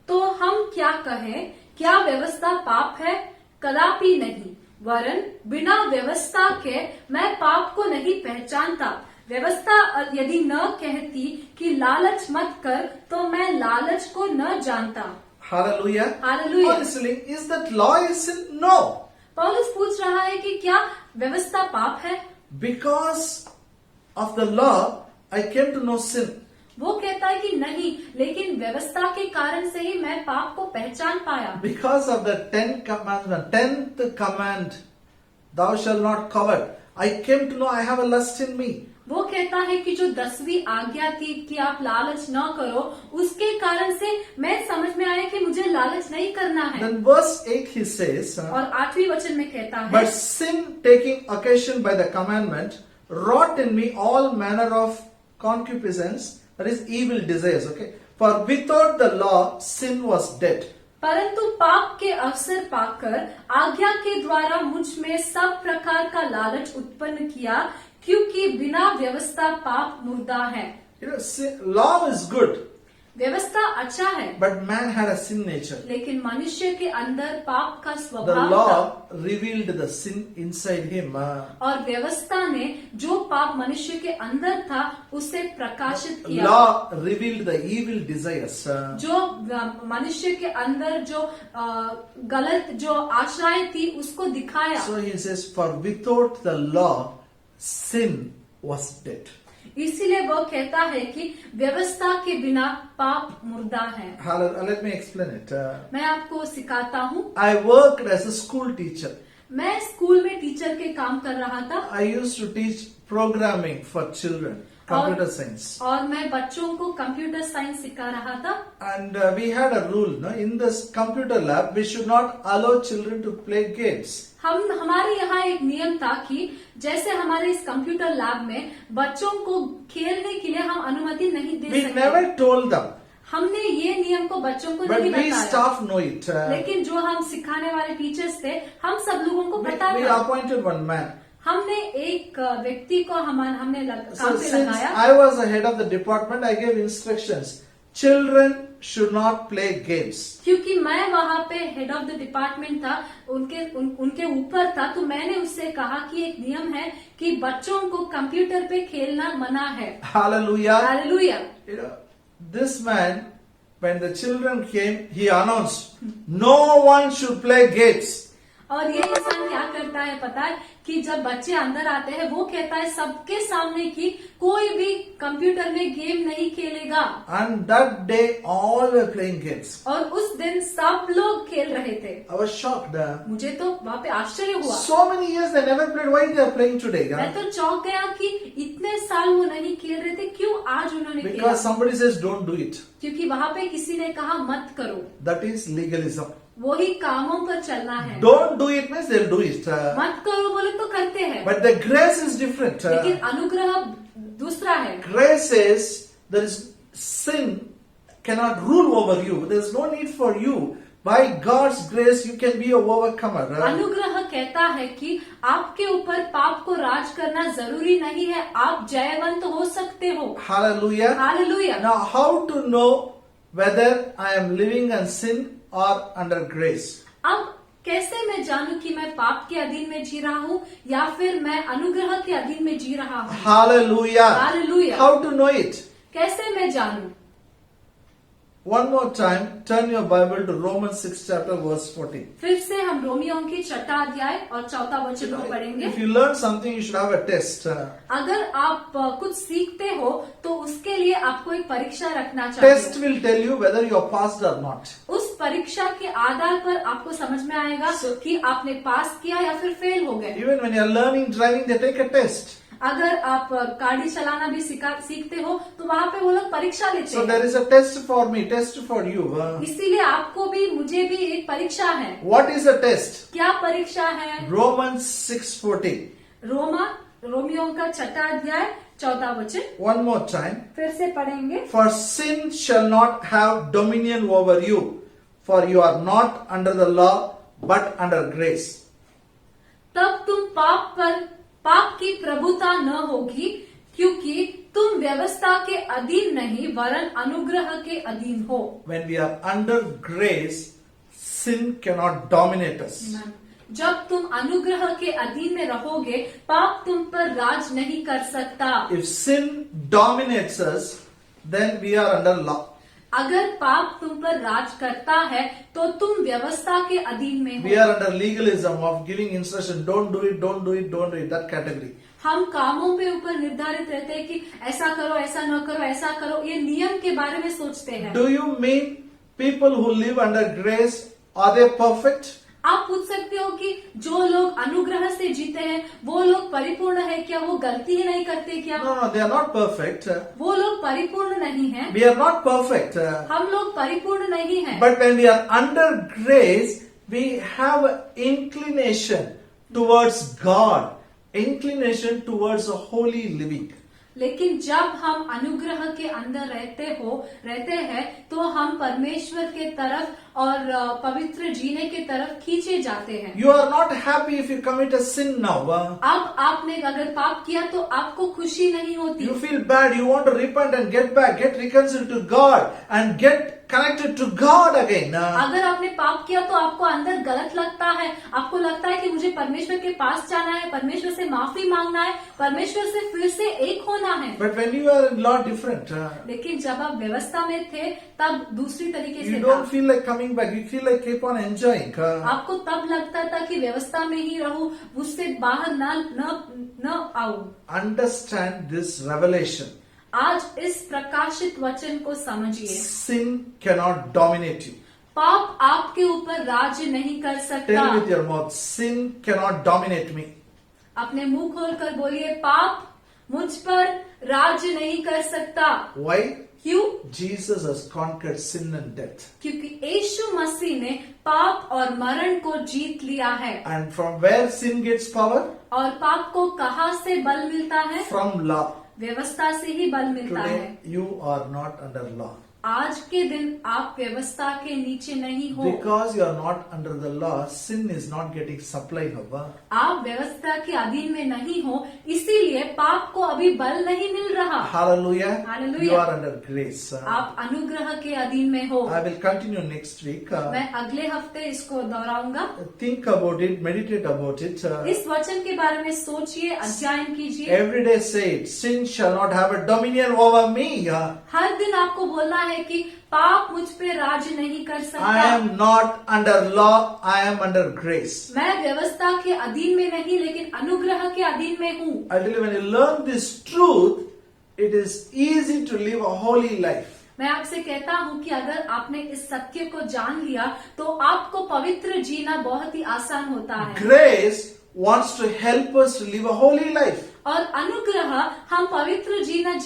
[SPEAKER 2] तो हम क्या कहें? क्या व्यवस्था पाप है? कदापि नहीं, वरन बिना व्यवस्था के मैं पाप को नहीं पहचानता। व्यवस्था यदि न कहती कि लालच मत कर, तो मैं लालच को न जानता।
[SPEAKER 4] Hallelujah.
[SPEAKER 2] Hallelujah.
[SPEAKER 4] Honestly, is that law is sin? No.
[SPEAKER 2] पौलुस पूछ रहा है कि क्या व्यवस्था पाप है?
[SPEAKER 4] Because of the law, I came to know sin.
[SPEAKER 2] वो कहता है कि नहीं, लेकिन व्यवस्था के कारण से ही मैं पाप को पहचान पाया।
[SPEAKER 4] Because of the 10th commandment, 10th command, thou shalt not covet, I came to know I have a lust in me.
[SPEAKER 2] वो कहता है कि जो 10वीं आज्ञा थी कि आप लालच न करो, उसके कारण से मैं समझ में आया कि मुझे लालच नहीं करना है।
[SPEAKER 4] Then verse 8 he says,
[SPEAKER 2] और 8वीं वचन में कहता है,
[SPEAKER 4] But sin taking occasion by the commandment wrought in me all manner of concupiscence, that is evil desires. Okay, for without the law sin was dead.
[SPEAKER 2] परंतु पाप के अवसर पाकर आज्ञा के द्वारा मुझ में सब प्रकार का लालच उत्पन्न किया, क्योंकि बिना व्यवस्था पाप मुर्दा है।
[SPEAKER 4] You know, law is good,
[SPEAKER 2] व्यवस्था अच्छा है,
[SPEAKER 4] but man had a sin nature.
[SPEAKER 2] लेकिन मनुष्य के अंदर पाप का
[SPEAKER 4] The
[SPEAKER 2] स्वभाव था।
[SPEAKER 4] law revealed the sin inside him.
[SPEAKER 2] और व्यवस्था ने जो पाप मनुष्य के अंदर था उसे प्रकाशित किया।
[SPEAKER 4] Law revealed the evil desires.
[SPEAKER 2] जो मनुष्य के अंदर जो गलत जो आशाएं थी उसको दिखाया।
[SPEAKER 4] So he says, for without the law, sin was dead.
[SPEAKER 2] इसीलिए वो कहता है कि व्यवस्था के बिना पाप मुर्दा है।
[SPEAKER 4] Let me explain it.
[SPEAKER 2] मैं आपको सिखाता हूँ।
[SPEAKER 4] I worked as a school teacher.
[SPEAKER 2] मैं स्कूल में टीचर के काम कर रहा था।
[SPEAKER 4] I used to teach programming for children, computer science.
[SPEAKER 2] और मैं बच्चों को कंप्यूटर साइंस सिखा रहा था।
[SPEAKER 4] And we had a rule, no? In this computer lab, we should not allow children to play games.
[SPEAKER 2] हमारे यहाँ एक नियम था कि जैसे हमारे इस कंप्यूटर लैब में बच्चों को खेलने के लिए हम अनुमति नहीं दे
[SPEAKER 4] We
[SPEAKER 2] सकते।
[SPEAKER 4] never told them,
[SPEAKER 2] हमने ये नियम को बच्चों को
[SPEAKER 4] but
[SPEAKER 2] नहीं
[SPEAKER 4] we
[SPEAKER 2] बताया।
[SPEAKER 4] staff know it.
[SPEAKER 2] लेकिन जो हम सिखाने वाले टीचर्स थे, हम सब लोगों को पता
[SPEAKER 4] We
[SPEAKER 2] था।
[SPEAKER 4] appointed one man.
[SPEAKER 2] हमने एक व्यक्ति को हमने काम
[SPEAKER 4] So
[SPEAKER 2] पे
[SPEAKER 4] since
[SPEAKER 2] लगाया।
[SPEAKER 4] I was the head of the department, I gave instructions. Children should not play games.
[SPEAKER 2] क्योंकि मैं वहाँ पे हेड ऑफ द डिपार्टमेंट था, उनके ऊपर था, तो मैंने उससे कहा कि एक नियम है कि बच्चों को कंप्यूटर पे खेलना मना है।
[SPEAKER 4] Hallelujah.
[SPEAKER 2] Hallelujah.
[SPEAKER 4] You know, this man, when the children came, he announced, no one should play games.
[SPEAKER 2] और ये इंसान क्या करता है पता है कि जब बच्चे अंदर आते हैं वो कहता है सबके सामने कि कोई भी कंप्यूटर में गेम नहीं खेलेगा।
[SPEAKER 4] And that day, all were playing games.
[SPEAKER 2] और उस दिन सब लोग खेल रहे थे।
[SPEAKER 4] I was shocked.
[SPEAKER 2] मुझे तो वहाँ पे आश्चर्य हुआ।
[SPEAKER 4] So many years they never played. Why they are playing today?
[SPEAKER 2] मैं तो चौंक गया कि इतने साल वो नहीं खेल रहे थे, क्यों आज उन्होंने खेला?
[SPEAKER 4] Because somebody says don't do it.
[SPEAKER 2] क्योंकि वहाँ पे किसी ने कहा मत करो।
[SPEAKER 4] That is legalism.
[SPEAKER 2] वही कामों पर चलना है।
[SPEAKER 4] Don't do it means they'll do it.
[SPEAKER 2] मत करो बोले तो करते हैं।
[SPEAKER 4] But the grace is different.
[SPEAKER 2] लेकिन अनुग्रह दूसरा है।
[SPEAKER 4] Grace is there is sin cannot rule over you. There is no need for you. By God's grace, you can be a overcomer.
[SPEAKER 2] अनुग्रह कहता है कि आपके ऊपर पाप को राज करना जरूरी नहीं है, आप जयवंत हो सकते हो।
[SPEAKER 4] Hallelujah.
[SPEAKER 2] Hallelujah.
[SPEAKER 4] Now, how to know whether I am living in sin or under grace?
[SPEAKER 2] अब कैसे मैं जानूं कि मैं पाप के अधीन में जी रहा हूँ या फिर मैं अनुग्रह के अधीन में जी रहा हूँ?
[SPEAKER 4] Hallelujah.
[SPEAKER 2] Hallelujah.
[SPEAKER 4] How to know it?
[SPEAKER 2] कैसे मैं जानूं?
[SPEAKER 4] One more time, turn your Bible to Romans 6 chapter verse 14.
[SPEAKER 2] फिर से हम रोमियों की 6 अध्याय और 4 वचन को पढ़ेंगे।
[SPEAKER 4] If you learn something, you should have a test.
[SPEAKER 2] अगर आप कुछ सीखते हो तो उसके लिए आपको एक परीक्षा रखना चाहिए।
[SPEAKER 4] Test will tell you whether you are passed or not.
[SPEAKER 2] उस परीक्षा के आधार पर आपको समझ में आएगा कि आपने पास किया या फिर फेल हो गए।
[SPEAKER 4] Even when you are learning driving, they take a test.
[SPEAKER 2] अगर आप गाड़ी चलाना भी सीखते हो तो वहाँ पे वो लोग परीक्षा लेते
[SPEAKER 4] So
[SPEAKER 2] हैं।
[SPEAKER 4] there is a test for me, test for you.
[SPEAKER 2] इसीलिए आपको भी मुझे भी एक परीक्षा है।
[SPEAKER 4] What is the test?
[SPEAKER 2] क्या परीक्षा है?
[SPEAKER 4] Romans 6:14.
[SPEAKER 2] रोमियों का 6 अध्याय 14 वचन।
[SPEAKER 4] One more time.
[SPEAKER 2] फिर से पढ़ेंगे।
[SPEAKER 4] For sin shall not have dominion over you, for you are not under the law, but under grace.
[SPEAKER 2] तब तुम पाप की प्रभुता न होगी, क्योंकि तुम व्यवस्था के अधीन नहीं वरन अनुग्रह के अधीन हो।
[SPEAKER 4] When we are under grace, sin cannot dominate us.
[SPEAKER 2] जब तुम अनुग्रह के अधीन में रहोगे, पाप तुम पर राज नहीं कर सकता।
[SPEAKER 4] If sin dominates us, then we are under law.
[SPEAKER 2] अगर पाप तुम पर राज करता है तो तुम व्यवस्था के अधीन में
[SPEAKER 4] We
[SPEAKER 2] हो।
[SPEAKER 4] are under legalism of giving instruction, don't do it, don't do it, don't do it, that category.
[SPEAKER 2] हम कामों पे ऊपर निर्धारित रहते हैं कि ऐसा करो, ऐसा न करो, ऐसा करो, ये नियम के बारे में सोचते हैं।
[SPEAKER 4] Do you mean people who live under grace, are they perfect?
[SPEAKER 2] आप पूछ सकते हो कि जो लोग अनुग्रह से जीते हैं वो लोग परिपूर्ण है क्या? वो गलती ही नहीं करते क्या?
[SPEAKER 4] No, they are not perfect.
[SPEAKER 2] वो लोग परिपूर्ण नहीं हैं।
[SPEAKER 4] We are not perfect.
[SPEAKER 2] हम लोग परिपूर्ण नहीं हैं।
[SPEAKER 4] But when we are under grace, we have inclination towards God, inclination towards a holy living.
[SPEAKER 2] लेकिन जब हम अनुग्रह के अंदर रहते हैं तो हम परमेश्वर के तरफ और पवित्र जीने के तरफ खींचे जाते हैं।
[SPEAKER 4] You are not happy if you commit a sin now.
[SPEAKER 2] अब आपने अगर पाप किया तो आपको खुशी नहीं होती।
[SPEAKER 4] You feel bad, you want to repent and get back, get reconciled to God and get connected to God again.
[SPEAKER 2] अगर आपने पाप किया तो आपको अंदर गलत लगता है, आपको लगता है कि मुझे परमेश्वर के पास जाना है, परमेश्वर से माफी मांगना है, परमेश्वर से फिर से एक होना है।
[SPEAKER 4] But when you are in law, different.
[SPEAKER 2] लेकिन जब आप व्यवस्था में थे तब दूसरी तरीके
[SPEAKER 4] You
[SPEAKER 2] से
[SPEAKER 4] don't
[SPEAKER 2] था।
[SPEAKER 4] feel like coming back, you feel like keep on enjoying.
[SPEAKER 2] आपको तब लगता था कि व्यवस्था में ही रहूं, उससे बाहर न आऊं।
[SPEAKER 4] Understand this revelation.
[SPEAKER 2] आज इस प्रकाशित वचन को समझिए।
[SPEAKER 4] Sin cannot dominate you.
[SPEAKER 2] पाप आपके ऊपर राज्य नहीं कर सकता।
[SPEAKER 4] Tell with your mouth, sin cannot dominate me.
[SPEAKER 2] अपने मुंह खोलकर बोलिए, पाप मुझ पर राज्य नहीं कर सकता।
[SPEAKER 4] Why?
[SPEAKER 2] क्यों?
[SPEAKER 4] Jesus has conquered sin and death.
[SPEAKER 2] क्योंकि यीशु मसीह ने पाप और मरण को जीत लिया है।
[SPEAKER 4] And from where sin gets power?
[SPEAKER 2] और पाप को कहाँ से बल मिलता है?
[SPEAKER 4] From law.
[SPEAKER 2] व्यवस्था से ही बल मिलता है।
[SPEAKER 4] Today you are not under law.
[SPEAKER 2] आज के दिन आप व्यवस्था के नीचे नहीं हो।
[SPEAKER 4] Because you are not under the law, sin is not getting supply.
[SPEAKER 2] आप व्यवस्था के अधीन में नहीं हो, इसीलिए पाप को अभी बल नहीं मिल रहा।
[SPEAKER 4] Hallelujah.
[SPEAKER 2] Hallelujah.
[SPEAKER 4] You are under grace.
[SPEAKER 2] आप अनुग्रह के अधीन में हो।
[SPEAKER 4] I will continue next week.
[SPEAKER 2] मैं अगले हफ्ते इसको दोहराऊंगा।
[SPEAKER 4] Think about it, meditate about it.
[SPEAKER 2] इस वचन के बारे में सोचिए, अध्ययन कीजिए।
[SPEAKER 4] Every day say it. Sin shall not have a dominion over me.
[SPEAKER 2] हर दिन आपको बोलना है कि पाप मुझ पे राज नहीं कर सकता।
[SPEAKER 4] I am not under law, I am under grace.
[SPEAKER 2] मैं व्यवस्था के अधीन में नहीं लेकिन अनुग्रह के अधीन में हूँ।
[SPEAKER 4] I tell you, when you learn this truth, it is easy to live a holy life.
[SPEAKER 2] मैं आपसे कहता हूँ कि अगर आपने इस सत्य को जान लिया तो आपको पवित्र जीना बहुत ही आसान होता है।
[SPEAKER 4] Grace wants to help us to live a holy life.
[SPEAKER 2] और अनुग्रह हम पवित्र जीवन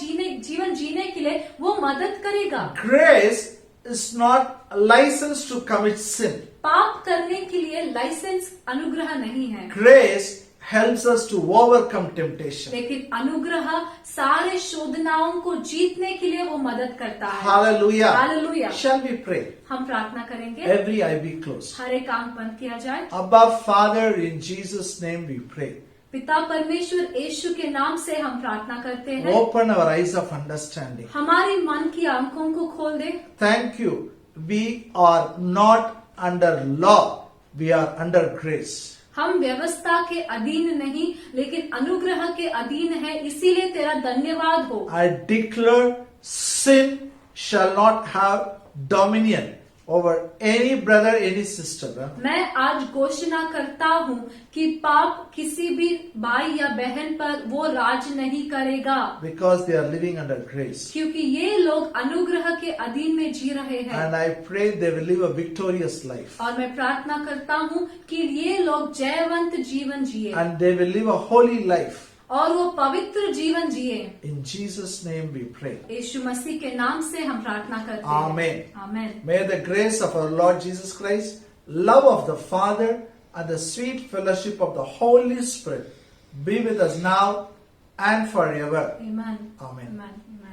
[SPEAKER 2] जीने के लिए वो मदद करेगा।
[SPEAKER 4] Grace is not a license to commit sin.
[SPEAKER 2] पाप करने के लिए लाइसेंस अनुग्रह नहीं है।
[SPEAKER 4] Grace helps us to overcome temptation.
[SPEAKER 2] लेकिन अनुग्रह सारे शोधनाओं को जीतने के लिए वो मदद करता है।
[SPEAKER 4] Hallelujah.
[SPEAKER 2] Hallelujah.
[SPEAKER 4] Shall we pray?
[SPEAKER 2] हम प्रार्थना करेंगे।
[SPEAKER 4] Every eye be closed.
[SPEAKER 2] हर एक आंख बंद किया जाए।
[SPEAKER 4] Abba Father, in Jesus' name we pray.
[SPEAKER 2] पिता परमेश्वर यीशु के नाम से हम प्रार्थना करते हैं।
[SPEAKER 4] Open our eyes of understanding.
[SPEAKER 2] हमारी मन की आंखों को खोल दे।
[SPEAKER 4] Thank you. We are not under law, we are under grace.
[SPEAKER 2] हम व्यवस्था के अधीन नहीं लेकिन अनुग्रह के अधीन है, इसीलिए तेरा धन्यवाद हो।
[SPEAKER 4] I declare sin shall not have dominion over any brother, any sister.
[SPEAKER 2] मैं आज घोषणा करता हूँ कि पाप किसी भी भाई या बहन पर वो राज नहीं करेगा,
[SPEAKER 4] Because they are living under grace.
[SPEAKER 2] क्योंकि ये लोग अनुग्रह के अधीन में जी रहे हैं।
[SPEAKER 4] And I pray they will live a victorious life.
[SPEAKER 2] और मैं प्रार्थना करता हूँ कि ये लोग जयवंत जीवन जिए
[SPEAKER 4] And they will live a holy life.
[SPEAKER 2] और वो पवित्र जीवन जिए।
[SPEAKER 4] In Jesus' name we pray.
[SPEAKER 2] यीशु मसीह के नाम से हम प्रार्थना करते हैं।
[SPEAKER 4] Amen.
[SPEAKER 2] Amen.
[SPEAKER 4] May the grace of our Lord Jesus Christ, love of the Father, and the sweet fellowship of the Holy Spirit be with us now and forever.
[SPEAKER 2] Amen.
[SPEAKER 4] Amen.
[SPEAKER 2] Amen. Amen.